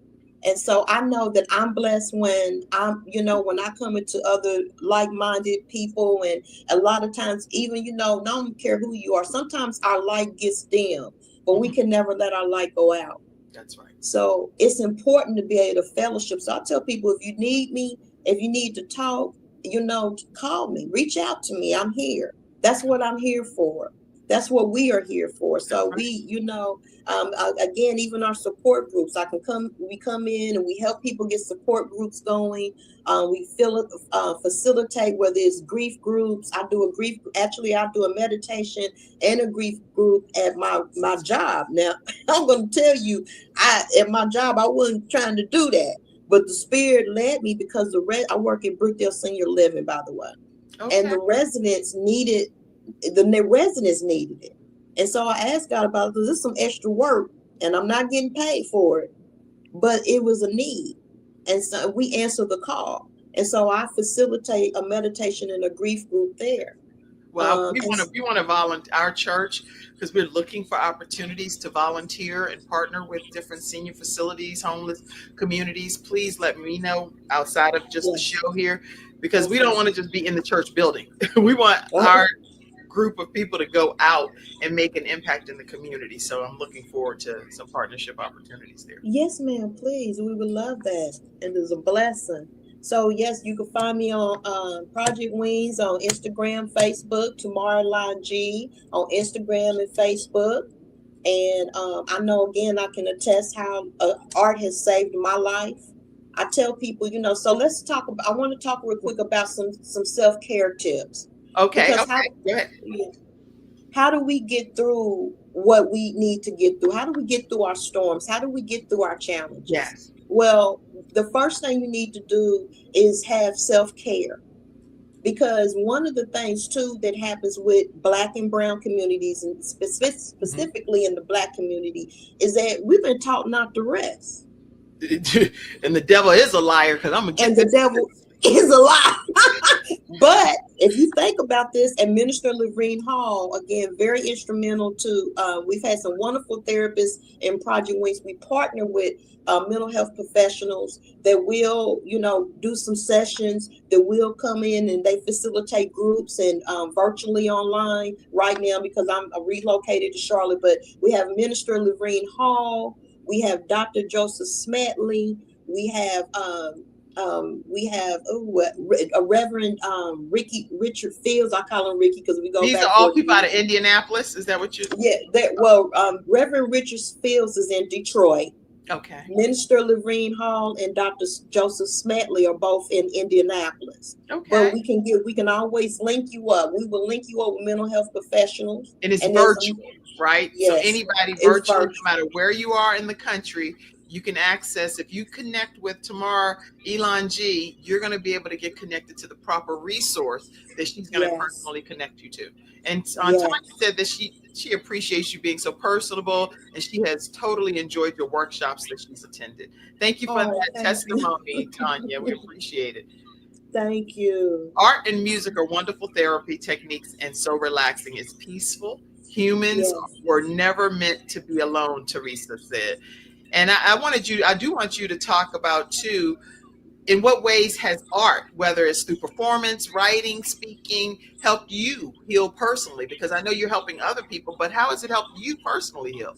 And so I know that I'm blessed when when I come into other like-minded people, and a lot of times, even, I don't care who you are, sometimes our light gets dim, but we can never let our light go out. That's right. So it's important to be able to fellowship. So I tell people, if you need me, if you need to talk, call me, reach out to me. I'm here. That's what I'm here for. That's what we are here for. So we, again, even our support groups, we come in and we help people get support groups going. We facilitate, whether it's grief groups. I do a meditation and a grief group at my job. Now, I'm going to tell you, at my job, I wasn't trying to do that, but the Spirit led me because I work at Brookdale Senior Living, by the way, and the residents needed it. And so I asked God about it, because this is some extra work and I'm not getting paid for it, but it was a need. And so we answered the call. And so I facilitate a meditation and a grief group there. Well, we want to volunteer our church, because we're looking for opportunities to volunteer and partner with different senior facilities, homeless communities. Please let me know outside of just the show here, because we don't want to just be in the church building. We want our group of people to go out and make an impact in the community. So I'm looking forward to some partnership opportunities there. Yes, ma'am, please. We would love that. And it's a blessing. So yes, you can find me on Project W.I.N.G.S on Instagram, Facebook, TaMara E'Lan G on Instagram and Facebook. And I know, again, I can attest how art has saved my life. I tell people, so let's talk about, I want to talk real quick about some self-care tips. Okay. Because Go ahead. How do we get through what we need to get through? How do we get through our storms? How do we get through our challenges? Yes. Well, the first thing you need to do is have self-care. Because one of the things, too, that happens with Black and brown communities, and specifically in the Black community, is that we've been taught not to rest. And the devil is a liar, because I'm against the devil is a lie. But if you think about this, and Minister Lorene Hall, again, very instrumental to, we've had some wonderful therapists in Project W.I.N.G.S. We partner with mental health professionals that will, do some sessions, that will come in and they facilitate groups and virtually online right now, because I'm relocated to Charlotte. But we have Minister Lorene Hall, we have Dr. Joseph Smatley, we have a Reverend Richard Fields. I call him Ricky because we go These back. These are all people out of Indianapolis. Is that what you? Yeah. Reverend Richard Fields is in Detroit. Okay. Minister Lorene Hall and Dr. Joseph Smatley are both in Indianapolis. Okay. But we can always link you up. We will link you up with mental health professionals. And it's virtual, right? Yes, so anybody virtually, no matter where you are in the country, you can access. If you connect with TaMara E'Lan G, you're going to be able to get connected to the proper resource that she's going to personally connect you to. And Tanya said that she appreciates you being so personable, and she has totally enjoyed your workshops that she's attended. Thank you for that testimony, Tanya. We appreciate it. Thank you. Art and music are wonderful therapy techniques and so relaxing. It's peaceful. Humans were never meant to be alone, Teresa said. And I do want you to talk about, too, in what ways has art, whether it's through performance, writing, speaking, helped you heal personally? Because I know you're helping other people, but how has it helped you personally heal?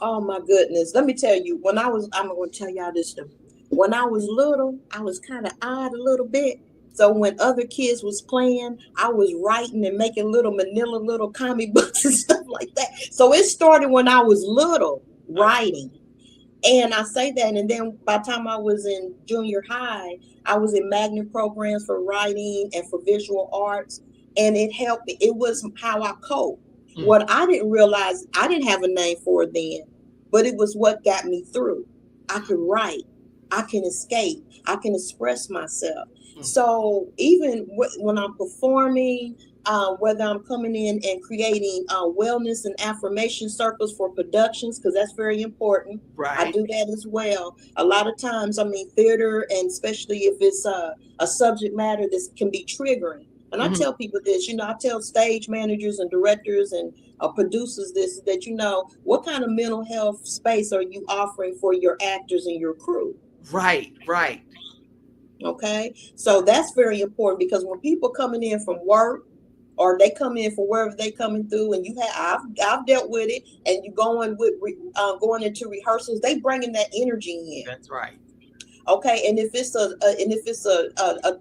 Oh, my goodness. Let me tell you, I'm going to tell y'all this stuff. When I was little, I was kind of odd a little bit. So when other kids was playing, I was writing and making little comic books and stuff like that. So it started when I was little, writing. And I say that, and then by the time I was in junior high, I was in magnet programs for writing and for visual arts, and it helped me. It was how I cope. What I didn't realize, I didn't have a name for it then, but it was what got me through. I could write, I can escape, I can express myself. So even when I'm performing, whether I'm coming in and creating wellness and affirmation circles for productions, because that's very important. I do that as well. A lot of times, I mean, theater, and especially if it's a subject matter that can be triggering. And I tell people this, I tell stage managers and directors and producers this, that, what kind of mental health space are you offering for your actors and your crew? Right. Okay. So that's very important, because when people coming in from work, or they come in from wherever they coming through, and I've dealt with it, and you going into rehearsals, they bringing that energy in. That's right. Okay, and if it's a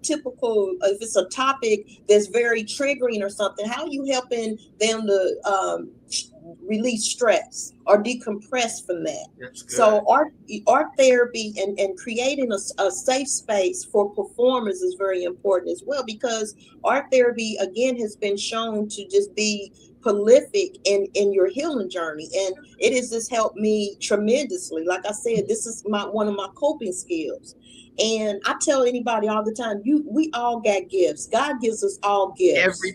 typical, if it's a topic that's very triggering or something, how are you helping them to release stress or decompress from that? That's good. So art therapy and creating a safe space for performers is very important as well, because art therapy, again, has been shown to just be prolific in your healing journey, and it has just helped me tremendously. Like I said, this is one of my coping skills, and I tell anybody all the time, we all got gifts. God gives us all gifts. Every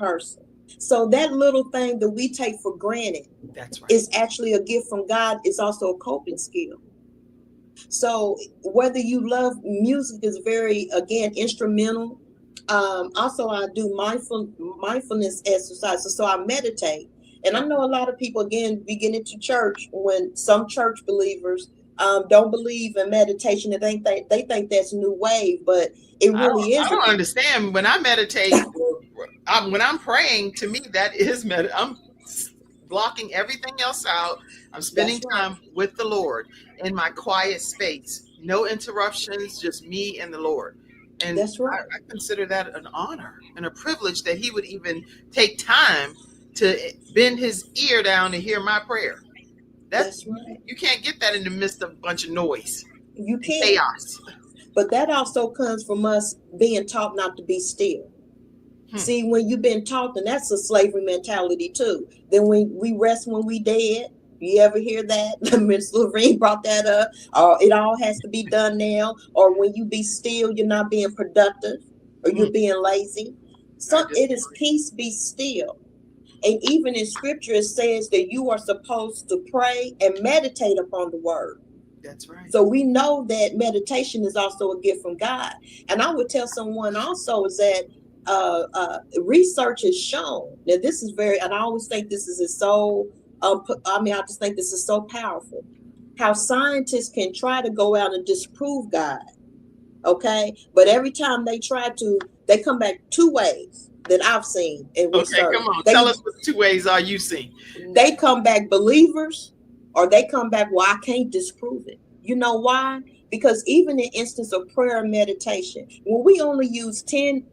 person. So that little thing that we take for granted, that's right, is actually a gift from God. It's also a coping skill. So whether you love music, is very, again, instrumental. Also, I do mindfulness exercises. So I meditate. And I know a lot of people, again, we get into church, when some church believers don't believe in meditation, and they think that's new wave, but it really isn't. I don't understand. When I meditate, when I'm praying, to me, that is I'm blocking everything else out. I'm spending time with the Lord in my quiet space. No interruptions, just me and the Lord. And that's right. I consider that an honor and a privilege that he would even take time to bend his ear down to hear my prayer. That's right. You can't get that in the midst of a bunch of noise. You can't. Chaos. But that also comes from us being taught not to be still. See, when you've been taught, then that's a slavery mentality too. Then we rest when we dead. You ever hear that? Ms. Lorraine brought that up. It all has to be done now. Or when you be still, you're not being productive, or you're being lazy. So it is peace, be still. And even in scripture, it says that you are supposed to pray and meditate upon the word. That's right. So we know that meditation is also a gift from God. And I would tell someone also is that research has shown that this is very, and I always think this is so, I just think this is so powerful, how scientists can try to go out and disprove God. Okay. But every time they try to, they come back two ways that I've seen in research. Okay, come on. Tell us what 2 ways are you seeing. They come back believers, or they come back, well, I can't disprove it. You know why? Because even in instance of prayer and meditation, when we only use 10%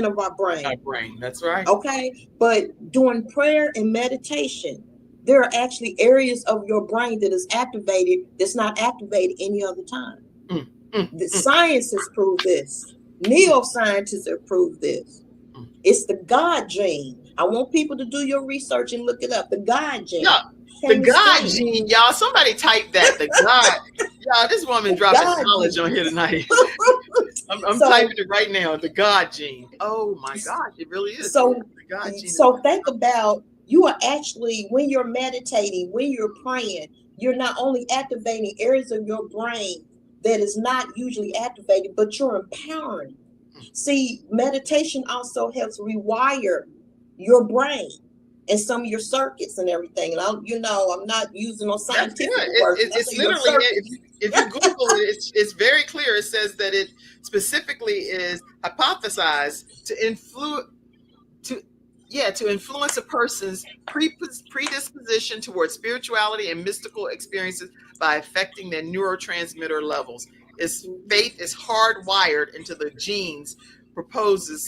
of our brain. Our brain, that's right. Okay, but during prayer and meditation, there are actually areas of your brain that is activated that's not activated any other time. The science has proved this. Neuroscientists have proved this. It's the God gene. I want people to do your research and look it up. The God gene. Yeah. The God gene, y'all. Somebody type that. The God. Y'all, this woman dropping knowledge on here tonight. I'm typing it right now. The God gene. Oh my gosh, it really is. So, the God gene. So think about, you are actually, when you're meditating, when you're praying, you're not only activating areas of your brain that is not usually activated, but you're empowering. See, meditation also helps rewire your brain and some of your circuits and everything. And I'm not using no scientific words. It's literally, if you Google it, it's very clear. It says that it specifically is hypothesized to influence a person's predisposition towards spirituality and mystical experiences by affecting their neurotransmitter levels. Its faith is hardwired into the genes, proposes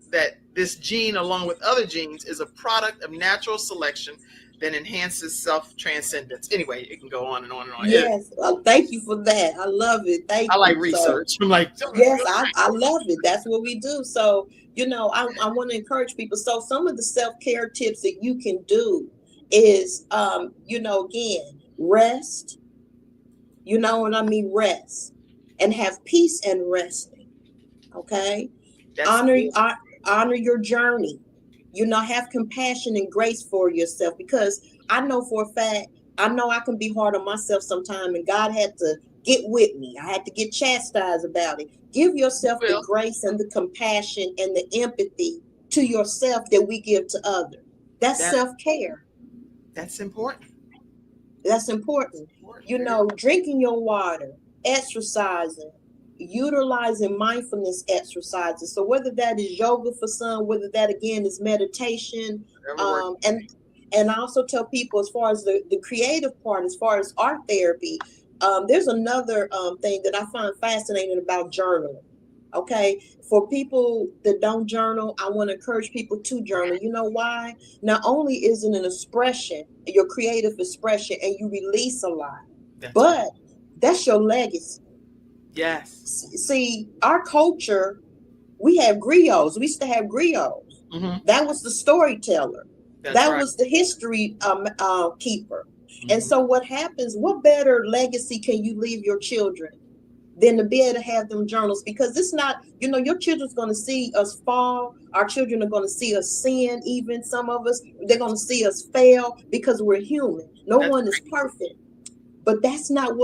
that this gene, along with other genes, is a product of natural selection that enhances self-transcendence. Anyway, it can go on and on and on. Yes, thank you for that. I love it. I Thank like you. So research. I'm like, yes, I love it. That's what we do. So, I want to encourage people. So some of the self-care tips that you can do is, again, rest, you know what I mean? Rest and have peace and resting. Okay. that's Honor, good. honor your journey. Have compassion and grace for yourself, because I know for a fact, I know I can be hard on myself sometime, and God had to get with me. I had to get chastised about it. Give yourself the Well, grace and the compassion and the empathy to yourself that we give to others. That's that self-care. that's important. That's important. Very Drinking your water, exercising, utilizing mindfulness exercises. So whether that is yoga for some, whether that again is meditation, whatever works. And I also tell people, as far as the creative part, as far as art therapy, there's another thing that I find fascinating about journaling. Okay, for people that don't journal, I want to encourage people to journal. You know why? Not only is it an expression, your creative expression, and you release a lot, That's right. but that's your legacy. Yes. See, our culture, we have griots. We used to have griots. Mm-hmm. That was the storyteller. That's That right. was the history keeper. Mm-hmm. And so what happens, what better legacy can you leave your children than to be able to have them journals? Because it's not, your children's going to see us fall. Our children are going to see us sin, even some of us. They're going to see us fail, because we're human. No That's one is perfect. But that's not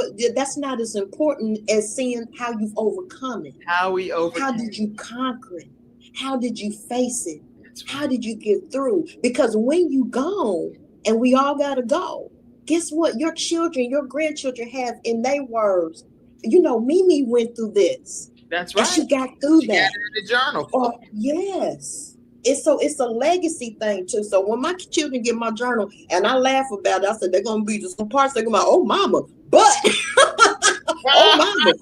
as important as seeing how you've overcome it. how we How overcome. did you conquer it? How did you face it? That's How right. did you get through? Because when you go, and we all gotta go, guess what? Your children, your grandchildren have in their words, Mimi went through this. That's And right. she got through She that. had it in the journal. Or yes. It's a legacy thing too. So when my children get my journal and I laugh about it, I said they're gonna be just some parts they're gonna be like, oh mama, but oh mama.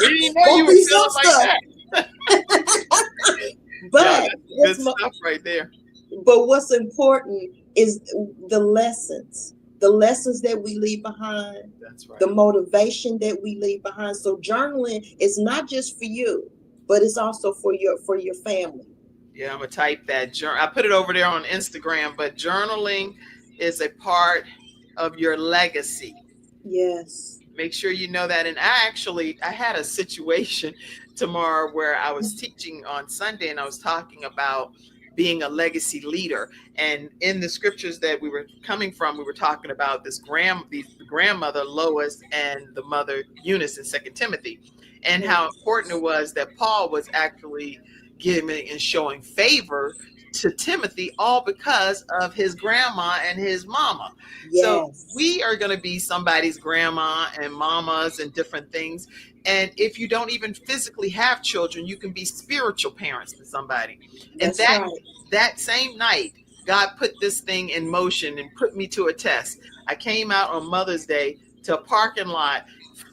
We didn't know Go you were through some feeling like stuff. that. But Yeah, that's good stuff right there. but what's important is the lessons that we leave behind, That's right. the motivation that we leave behind. So journaling is not just for you, but it's also for your family. Yeah, I'm gonna type that. I put it over there on Instagram, but journaling is a part of your legacy. Yes. Make sure you know that. And I had a situation tomorrow where I was teaching on Sunday, and I was talking about being a legacy leader. And in the scriptures that we were coming from, we were talking about the grandmother Lois and the mother Eunice in Second Timothy, and how important it was that Paul was actually giving and showing favor to Timothy, all because of his grandma and his mama. Yes. So we are going to be somebody's grandma and mamas and different things. And if you don't even physically have children, you can be spiritual parents to somebody. And That's right. that same night, God put this thing in motion and put me to a test. I came out on Mother's Day to a parking lot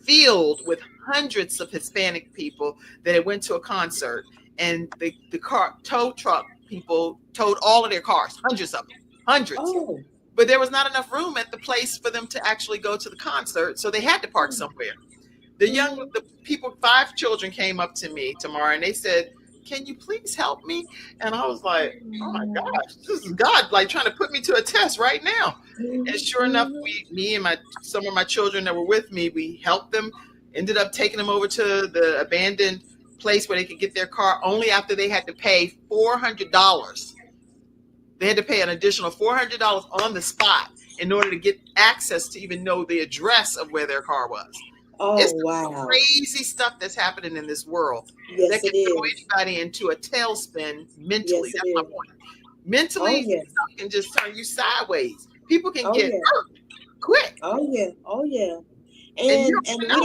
filled with hundreds of Hispanic people that had went to a concert, and the tow truck people towed all of their cars, hundreds of them, hundreds. Oh. But there was not enough room at the place for them to actually go to the concert, so they had to park somewhere. The people, 5 children came up to me tomorrow, and they said, "Can you please help me?" And I was like, "Oh my gosh, this is God like trying to put me to a test right now." And sure enough, me and some of my children that were with me, we helped them. Ended up taking them over to the abandoned place where they could get their car, only after they had to pay $400. They had to pay an additional $400 on the spot in order to get access to even know the address of where their car was. Oh, it's wow. Crazy stuff that's happening in this world. Yes, that can it throw is. anybody into a tailspin mentally. Yes, That's my point. Oh, Mentally, yes. stuff can just turn you sideways. People can Oh, get yeah. hurt quick. Oh, yeah. Oh, yeah. And you And don't we know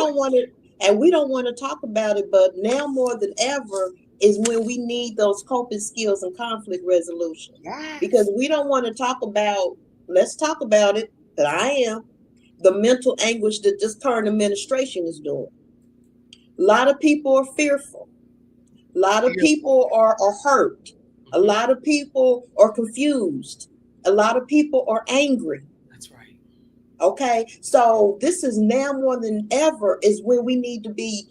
don't want to, talk about it, but now more than ever is when we need those coping skills and conflict resolution. Yes. Because we don't want to talk about, let's talk about it, but the mental anguish that this current administration is doing. A lot of people are fearful. A lot of people are hurt. A lot of people are confused. A lot of people are angry. That's right. Okay, so this is now more than ever is when we need to be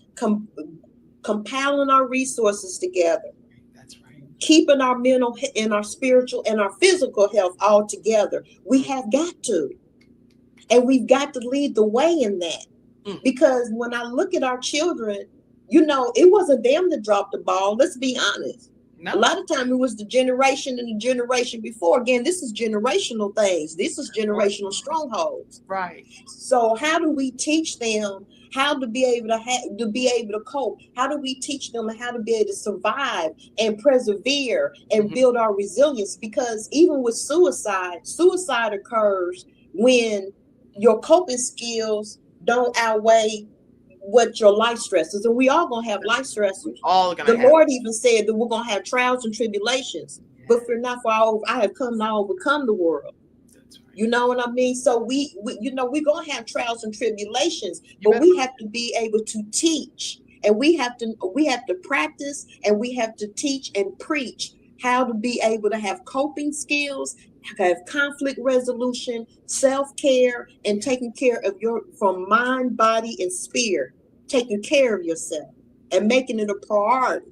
compiling our resources together. That's right. Keeping our mental and our spiritual and our physical health all together. We have got to. And we've got to lead the way in that. Because when I look at our children, you know, it wasn't them that dropped the ball. Let's be honest. No. A lot of time it was the generation and the generation before. Again, this is generational things. This is generational strongholds. Right. So how do we teach them how to be able to cope? How do we teach them how to be able to survive and persevere and build our resilience? Because even with suicide occurs when your coping skills don't outweigh what your life stresses, and we all gonna have life stressors. The Lord even said that we're gonna have trials and tribulations, but for not for all, I have come now overcome the world. That's right. You know what I mean? So we you know, we're gonna have trials and tribulations, but we have to be able to teach, and we have to practice, and we have to teach and preach how to be able to have coping skills, have conflict resolution, self-care, and taking care of from mind, body, and spirit, taking care of yourself and making it a priority.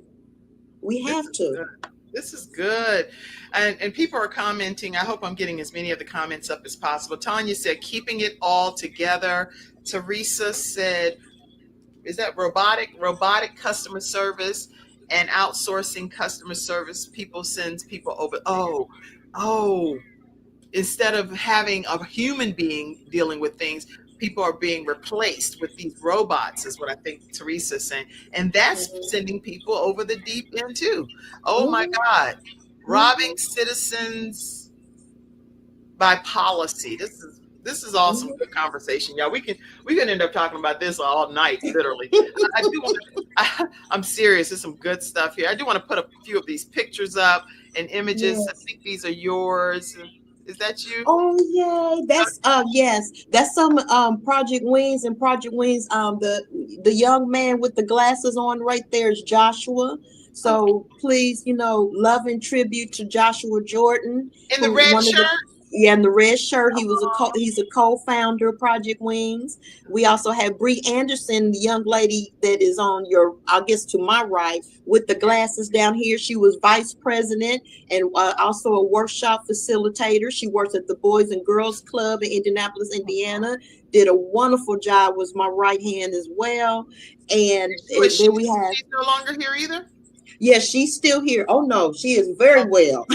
We have to. This is good. And people are commenting. I hope I'm getting as many of the comments up as possible. Tanya said, keeping it all together. Teresa said, is that robotic customer service and outsourcing customer service? People sends people over. Oh, instead of having a human being dealing with things, people are being replaced with these robots, is what I think Teresa's saying. And that's sending people over the deep end too. Oh my God. Robbing citizens by policy. This is awesome good conversation, y'all. We can end up talking about this all night, literally. I'm serious. There's some good stuff here. I do want to put a few of these pictures up and images. Yes. I think these are yours. Is that you? Oh yay! That's yes. That's some Project W.I.N.G.S and Project W.I.N.G.S. The young man with the glasses on right there is Joshua. So please, you know, love and tribute to Joshua Jordan. In the red shirt. In the red shirt. He's a co-founder of Project W.I.N.G.S. We also have Bree Anderson, the young lady that is on I guess to my right, with the glasses down here. She was vice president and also a workshop facilitator. She works at the Boys and Girls Club in Indianapolis, Indiana. Did a wonderful job. Was my right hand as well. And then we have. She's no longer here either. Yes, she's still here. Oh no, she is very well.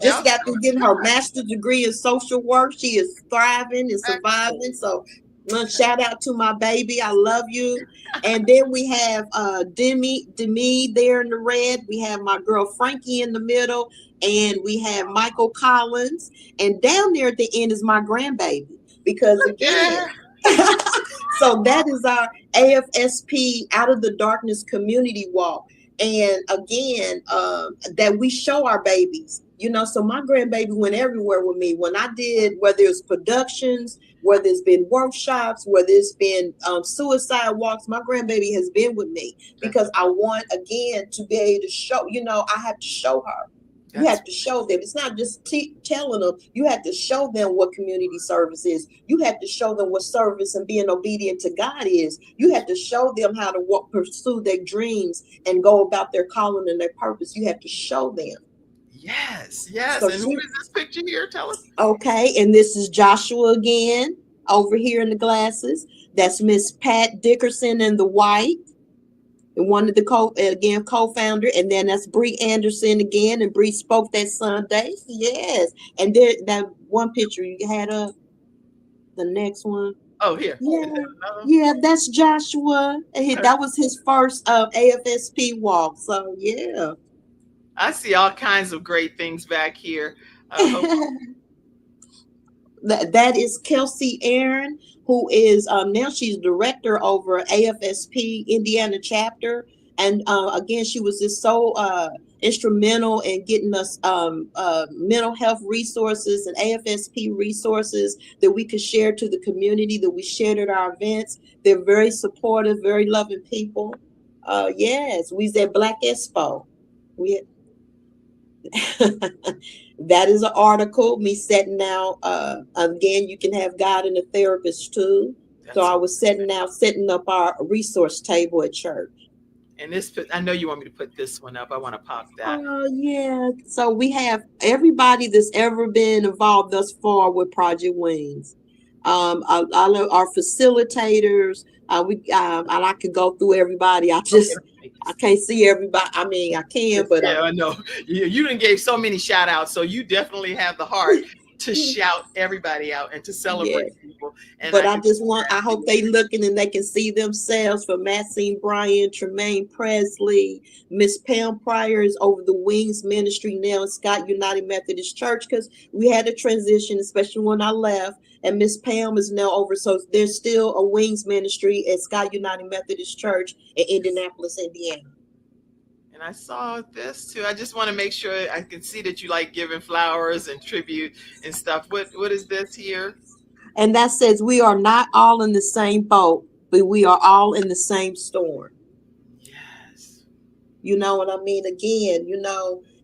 Just got to get her master's degree in social work. She is thriving and surviving. So shout out to my baby. I love you. And then we have Demi there in the red. We have my girl Frankie in the middle. And we have Michael Collins. And down there at the end is my grandbaby. Because again, so that is our AFSP Out of the Darkness community walk. And again, that we show our babies, you know, so my grandbaby went everywhere with me. When I did, whether it's productions, whether it's been workshops, whether it's been suicide walks, my grandbaby has been with me because I want, again, to be able to show, you know, I have to show her. You have to show them. It's not just telling them. You have to show them what community service is. You have to show them what service and being obedient to God is. You have to show them how to pursue their dreams and go about their calling and their purpose. You have to show them. Yes. So and who is this picture here? Tell us. Okay, and this is Joshua again over here in the glasses. That's Miss Pat Dickerson in the white. And one of the co-founder, and then that's Bree Anderson again, and Bree spoke that Sunday. Yes, and then that one picture you had up, the next one. Oh, here. Yeah, that's Joshua. That was his first AFSP walk. So yeah, I see all kinds of great things back here. That is Kelsey Aaron, who is now she's director over AFSP Indiana chapter. And again, she was just so instrumental in getting us mental health resources and AFSP resources that we could share to the community, that we shared at our events. They're very supportive, very loving people. Yes, we was at Black Expo. We that is an article. Me setting out. Again, you can have God and a therapist too. So That's I was setting up our resource table at church. and this. I know you want me to put this one up. I want to pop that. Oh yeah. So we have everybody that's ever been involved thus far with Project Wings. I know our facilitators. And I could go through everybody. Okay, let me make I this. can't see everybody. I mean, I can, but Yeah, I know. You didn't gave so many shout outs, so you definitely have the heart to shout everybody out and to yeah. celebrate people. And But I I can just want, I hope they looking and they can see themselves for Maxine Bryan, Tremaine Presley, Miss Pam Pryor is over the Wings Ministry now in Scott United Methodist Church because we had a transition, especially when I left. And Miss Pam is now over. So there's still a Wings Ministry at Scott United Methodist Church in Indianapolis, Indiana. and I saw this too. I just want to make sure I can see that you like giving flowers and tribute and stuff. What is this here? And that says we are not all in the same boat, but we are all in the same storm. Yes. You know what I mean? Again,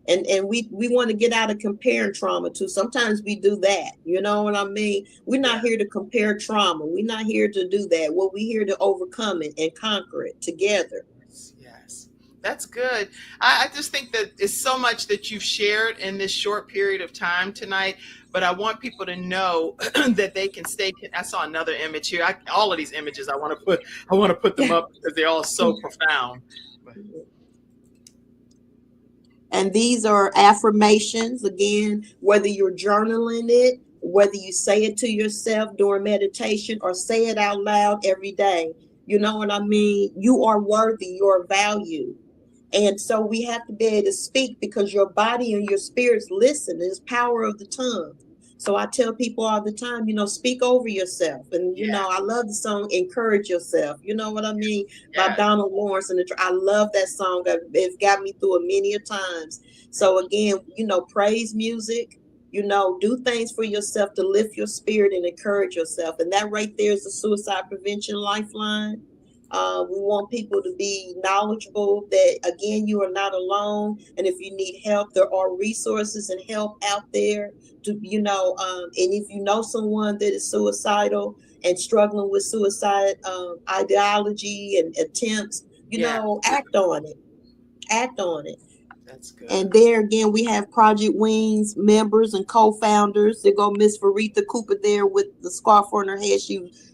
and we want to get out of comparing trauma too. Sometimes we do that. You know what I mean? We're Yeah. not here to compare trauma. We're not here to do that. Well, we're here to overcome it and conquer it together. Yes. That's good. I just think that it's so much that you've shared in this short period of time tonight, but I want people to know that they can stay. I saw another image here. All of these images I want to put them up because they're all so profound. But And these are affirmations, again, whether you're journaling it, whether you say it to yourself during meditation or say it out loud every day. You know what I mean? You are worthy, you're valued. And so we have to be able to speak because your body and your spirits listen. There's power of the tongue. So I tell people all the time, speak over yourself. And, yeah, I love the song, Encourage Yourself. You know what I mean? By yeah, Donald Lawrence. And I love that song. It's got me through it many a times. So again, praise music, do things for yourself to lift your spirit and encourage yourself. And that right there is the suicide prevention lifeline. We want people to be knowledgeable that, again, you are not alone. And if you need help, there are resources and help out there and if you know someone that is suicidal and struggling with suicide ideology and attempts, yeah. act on it. Act on it. That's good. And there again, we have Project Wings members and co-founders. There go Miss Faretha Cooper there with the scarf on her head. She was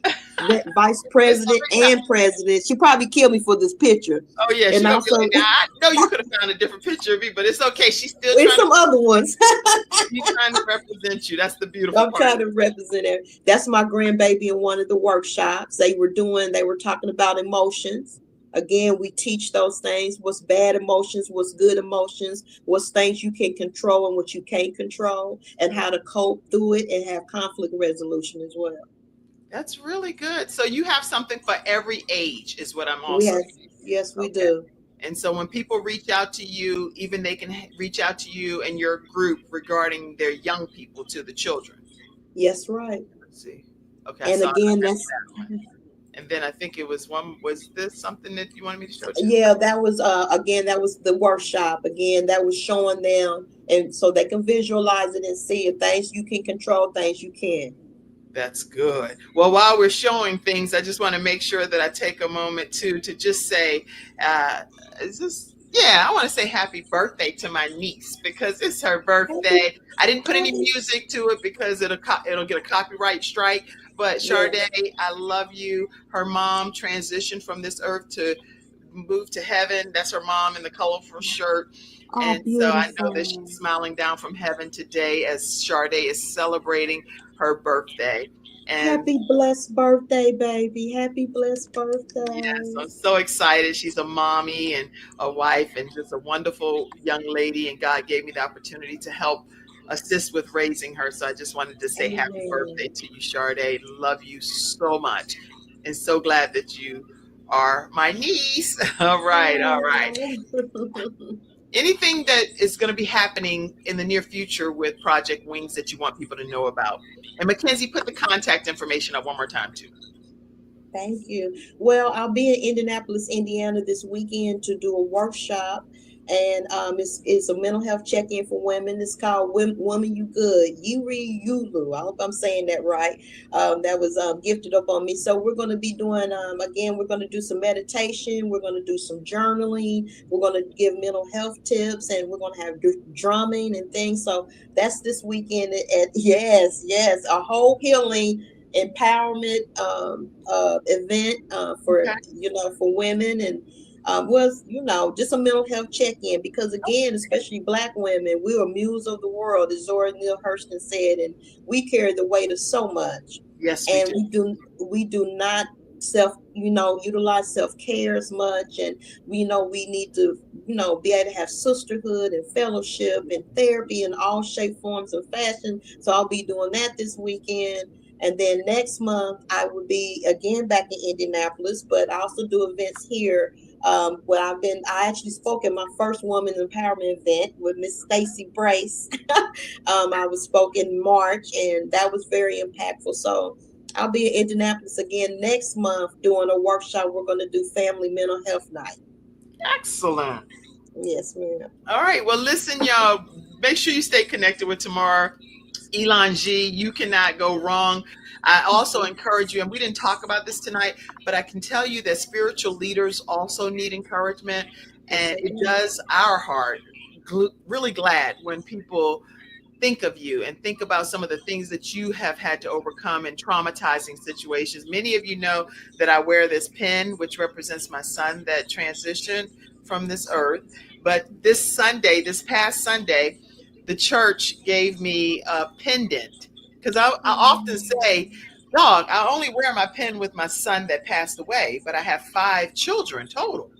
vice It's president and president. She probably killed me for this picture. Oh yeah, she And gonna be also, like, now I know you could have found a different picture of me, but it's okay. She's still and trying some other ones. to represent you. That's the beautiful I'm part. trying to represent it. That's my grandbaby in one of the workshops. They were talking about emotions. Again, we teach those things. What's bad emotions, what's good emotions, what's things you can control and what you can't control, and how to cope through it and have conflict resolution as well. That's really good. So you have something for every age, is what I'm We also. have, yes, we Okay. do. And so when people reach out to you, even they can reach out to you and your group regarding their young people to the children. Yes, right. Let's see. Okay, I And saw again, that that's one. And then I think it was one. Was this something that you wanted me to show too? yeah, that was that was the workshop. Again, that was showing them and so they can visualize it and see if things you can control, things you can. That's good. Well, while we're showing things, I just want to make sure that I take a moment too to just say, is this? Yeah, I want to say happy birthday to my niece because it's her Happy, birthday. I didn't put any happy. music to it because it'll get a copyright strike. But Yeah. Sade, I love you. Her mom transitioned from this earth to move to heaven. That's her mom in the colorful shirt. Oh, And so I know that beautiful. she's smiling down from heaven today as Sade is celebrating her birthday. And Happy blessed birthday, baby. Happy blessed yes, birthday. I'm so excited. She's a mommy and a wife and just a wonderful young lady. And God gave me the opportunity to help assist with raising her. So I just wanted to say happy Amen. birthday to you, Sade. Love you so much. And so glad that you are my niece. All right, all right. Oh. Anything that is going to be happening in the near future with Project Wings that you want people to know about? And Mackenzie, put the contact information up one more time too. Thank you. Well, I'll be in Indianapolis, Indiana this weekend to do a workshop. And it's a mental health check-in for women. It's called Woman You Good. Yuri Yulu. I hope I'm saying that right. That was gifted up on me. So we're going to be doing, again, we're going to do some meditation. We're going to do some journaling. We're going to give mental health tips, and we're going to have drumming and things. So that's this weekend yes, yes, a whole healing empowerment event for Okay. for women, and was just a mental health check-in, because again, especially Black women, we are mules of the world, as Zora Neale Hurston said, and we carry the weight of so much, Yes, we and do. we do not self utilize self-care as much, and we need to be able to have sisterhood and fellowship and therapy in all shape, forms, and fashion. So I'll be doing that this weekend. And then next month, I will be again back in Indianapolis, but I also do events here. Where I actually spoke at my first woman empowerment event with Miss Stacy Brace. I was spoke in March, and that was very impactful. So I'll be in Indianapolis again next month doing a workshop. We're going to do Family Mental Health Night. Excellent. Yes, ma'am. All right. Well, listen, y'all, make sure you stay connected with TaMara E'Lan G. You cannot go wrong. I also encourage you, and we didn't talk about this tonight, but I can tell you that spiritual leaders also need encouragement. Yes, And they it do. does our heart really glad when people think of you and think about some of the things that you have had to overcome in traumatizing situations. Many of you know that I wear this pin, which represents my son that transitioned from this earth. But this past Sunday, the church gave me a pendant, because I often say, dog, I only wear my pin with my son that passed away, but I have 5 children total.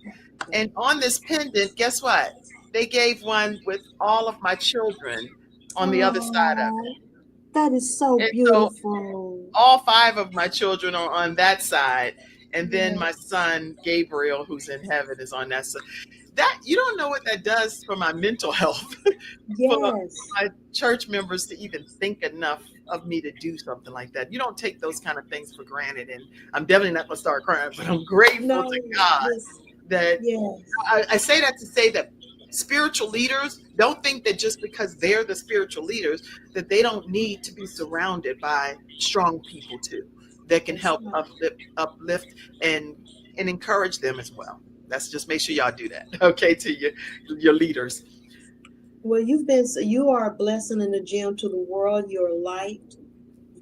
And on this pendant, guess what? They gave one with all of my children on the other side of Oh, that is so it. And so beautiful. all 5 of my children are on that side. And then my Yes. son, Gabriel, who's in heaven, is on that side. That, you don't know what that does for my mental health, for Yes. my church members to even think enough of me to do something like that. You don't take those kind of things for granted. And I'm definitely not going to start crying, but I'm grateful to No, God this, that yes. I say that to say that spiritual leaders don't think that just because they're the spiritual leaders that they don't need to be surrounded by strong people too that can That's help right. uplift and encourage them as well. That's just make sure y'all do that, okay, to your leaders. Well, you are a blessing and a gem to the world. You're a light.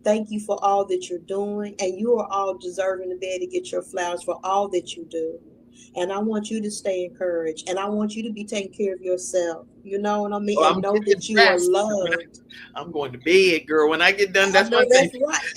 Thank you for all that you're doing, and you are all deserving to be able to get your flowers for all that you do. And I want you to stay encouraged, and I want you to be taking care of yourself. You know what I mean? Well, And I'm know getting that you are dressed. loved. I'm going to bed, girl. When I get done, I that's know one thing. that's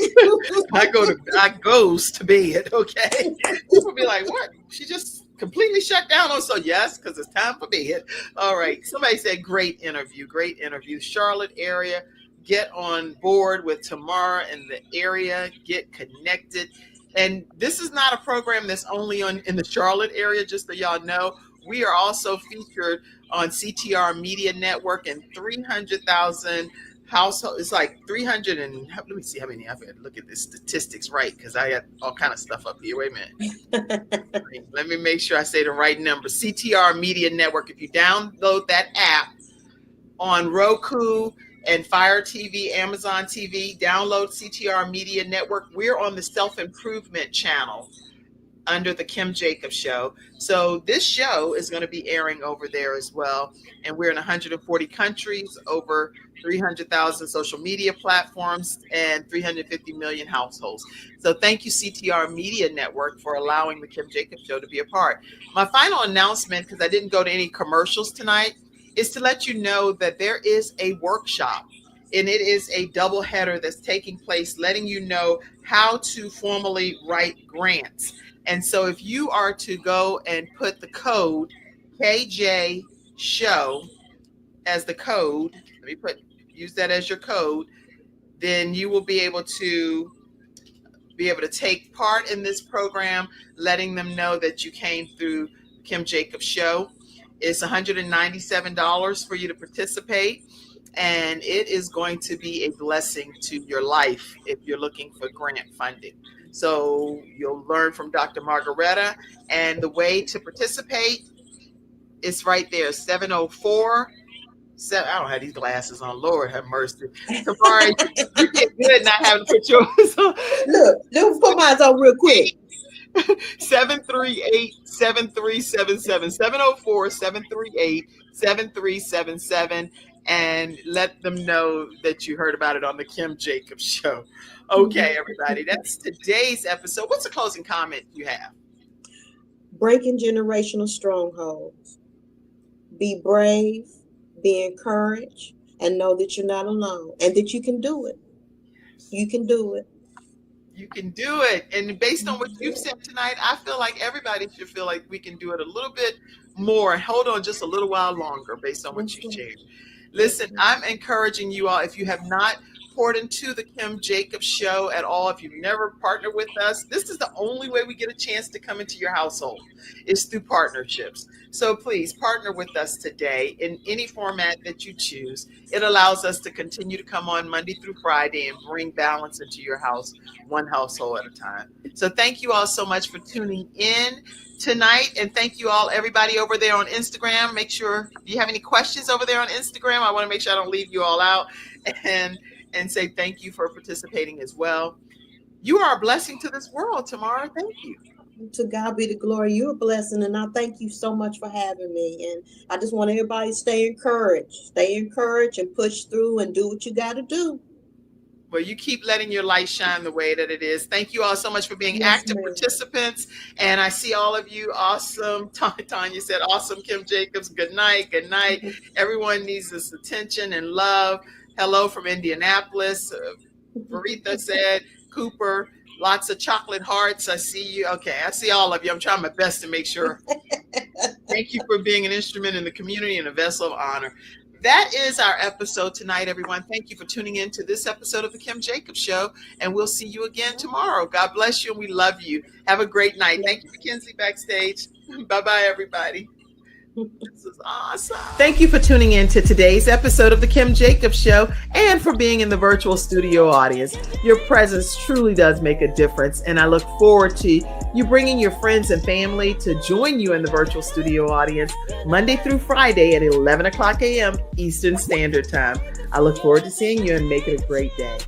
right. I goes to bed. Okay, people be like, "What? She just completely shut down on?" So yes, because it's time for bed. All right. Somebody said, "Great interview, great interview." Charlotte area, get on board with TaMara in the area. Get connected. And this is not a program that's only on in the Charlotte area. Just so y'all know, we are also featured on CTR Media Network and 300,000 household. It's like 300 and let me see how many. I've got to look at the statistics right because I got all kind of stuff up here. Wait a minute. Let me make sure I say the right number. CTR Media Network. If you download that app on Roku and Fire TV, Amazon TV, download CTR Media Network. We're on the Self Improvement channel under the Kim Jacobs Show. So this show is going to be airing over there as well. And we're in 140 countries, over 300,000 social media platforms, and 350 million households. So thank you, CTR Media Network, for allowing the Kim Jacobs Show to be a part. My final announcement, because I didn't go to any commercials tonight, is to let you know that there is a workshop. And it is a double header that's taking place, letting you know how to formally write grants. And so if you are to go and put the code KJ show as the code, use that as your code, then you will be able to take part in this program, letting them know that you came through Kim Jacobs Show. It's $197 for you to participate, and it is going to be a blessing to your life if you're looking for grant funding. So you'll learn from Dr. Margaretta. And the way to participate is right there, 704. I don't have these glasses on. Lord have mercy. TaMara, you get good not having to put yours on. Look, put mine on real quick. 738-7377. 704-738-7377. And let them know that you heard about it on the Kim Jacobs Show. Okay, everybody, that's today's episode. What's the closing comment you have? Breaking generational strongholds. Be brave, be encouraged, and know that you're not alone and that you can do it. You can do it. You can do it. And based on what you've said tonight, I feel like everybody should feel like we can do it a little bit more and hold on just a little while longer based on what you shared. Listen, I'm encouraging you all, if you have not poured into the Kim Jacobs Show at all, if you've never partnered with us, this is the only way we get a chance to come into your household is through partnerships. So please partner with us today in any format that you choose. It allows us to continue to come on Monday through Friday and bring balance into your house, one household at a time. So thank you all so much for tuning in tonight. And thank you all, everybody over there on Instagram. Make sure, do you have any questions over there on Instagram? I want to make sure I don't leave you all out and say thank you for participating as well. You are a blessing to this world, TaMara. Thank you. To God be the glory. You're a blessing, and I thank you so much for having me. And I just want everybody to stay encouraged and push through and do what you got to do. Well, you keep letting your light shine the way that it is. Thank you all so much for being active participants. And I see all of you. Awesome. Tanya said, awesome, Kim Jacobs. Good night. Good night. Everyone needs this attention and love. Hello from Indianapolis. Varitha said, Cooper, lots of chocolate hearts. I see you. Okay, I see all of you. I'm trying my best to make sure. Thank you for being an instrument in the community and a vessel of honor. That is our episode tonight, everyone. Thank you for tuning in to this episode of the Kim Jacobs Show, and we'll see you again tomorrow. God bless you, and we love you. Have a great night. Thank you, Mackenzie, backstage. Bye-bye, everybody. This is awesome. Thank you for tuning in to today's episode of the Kim Jacobs Show and for being in the virtual studio audience. Your presence truly does make a difference, and I look forward to you bringing your friends and family to join you in the virtual studio audience Monday through Friday at 11 o'clock a.m. Eastern Standard Time. I look forward to seeing you and make it a great day.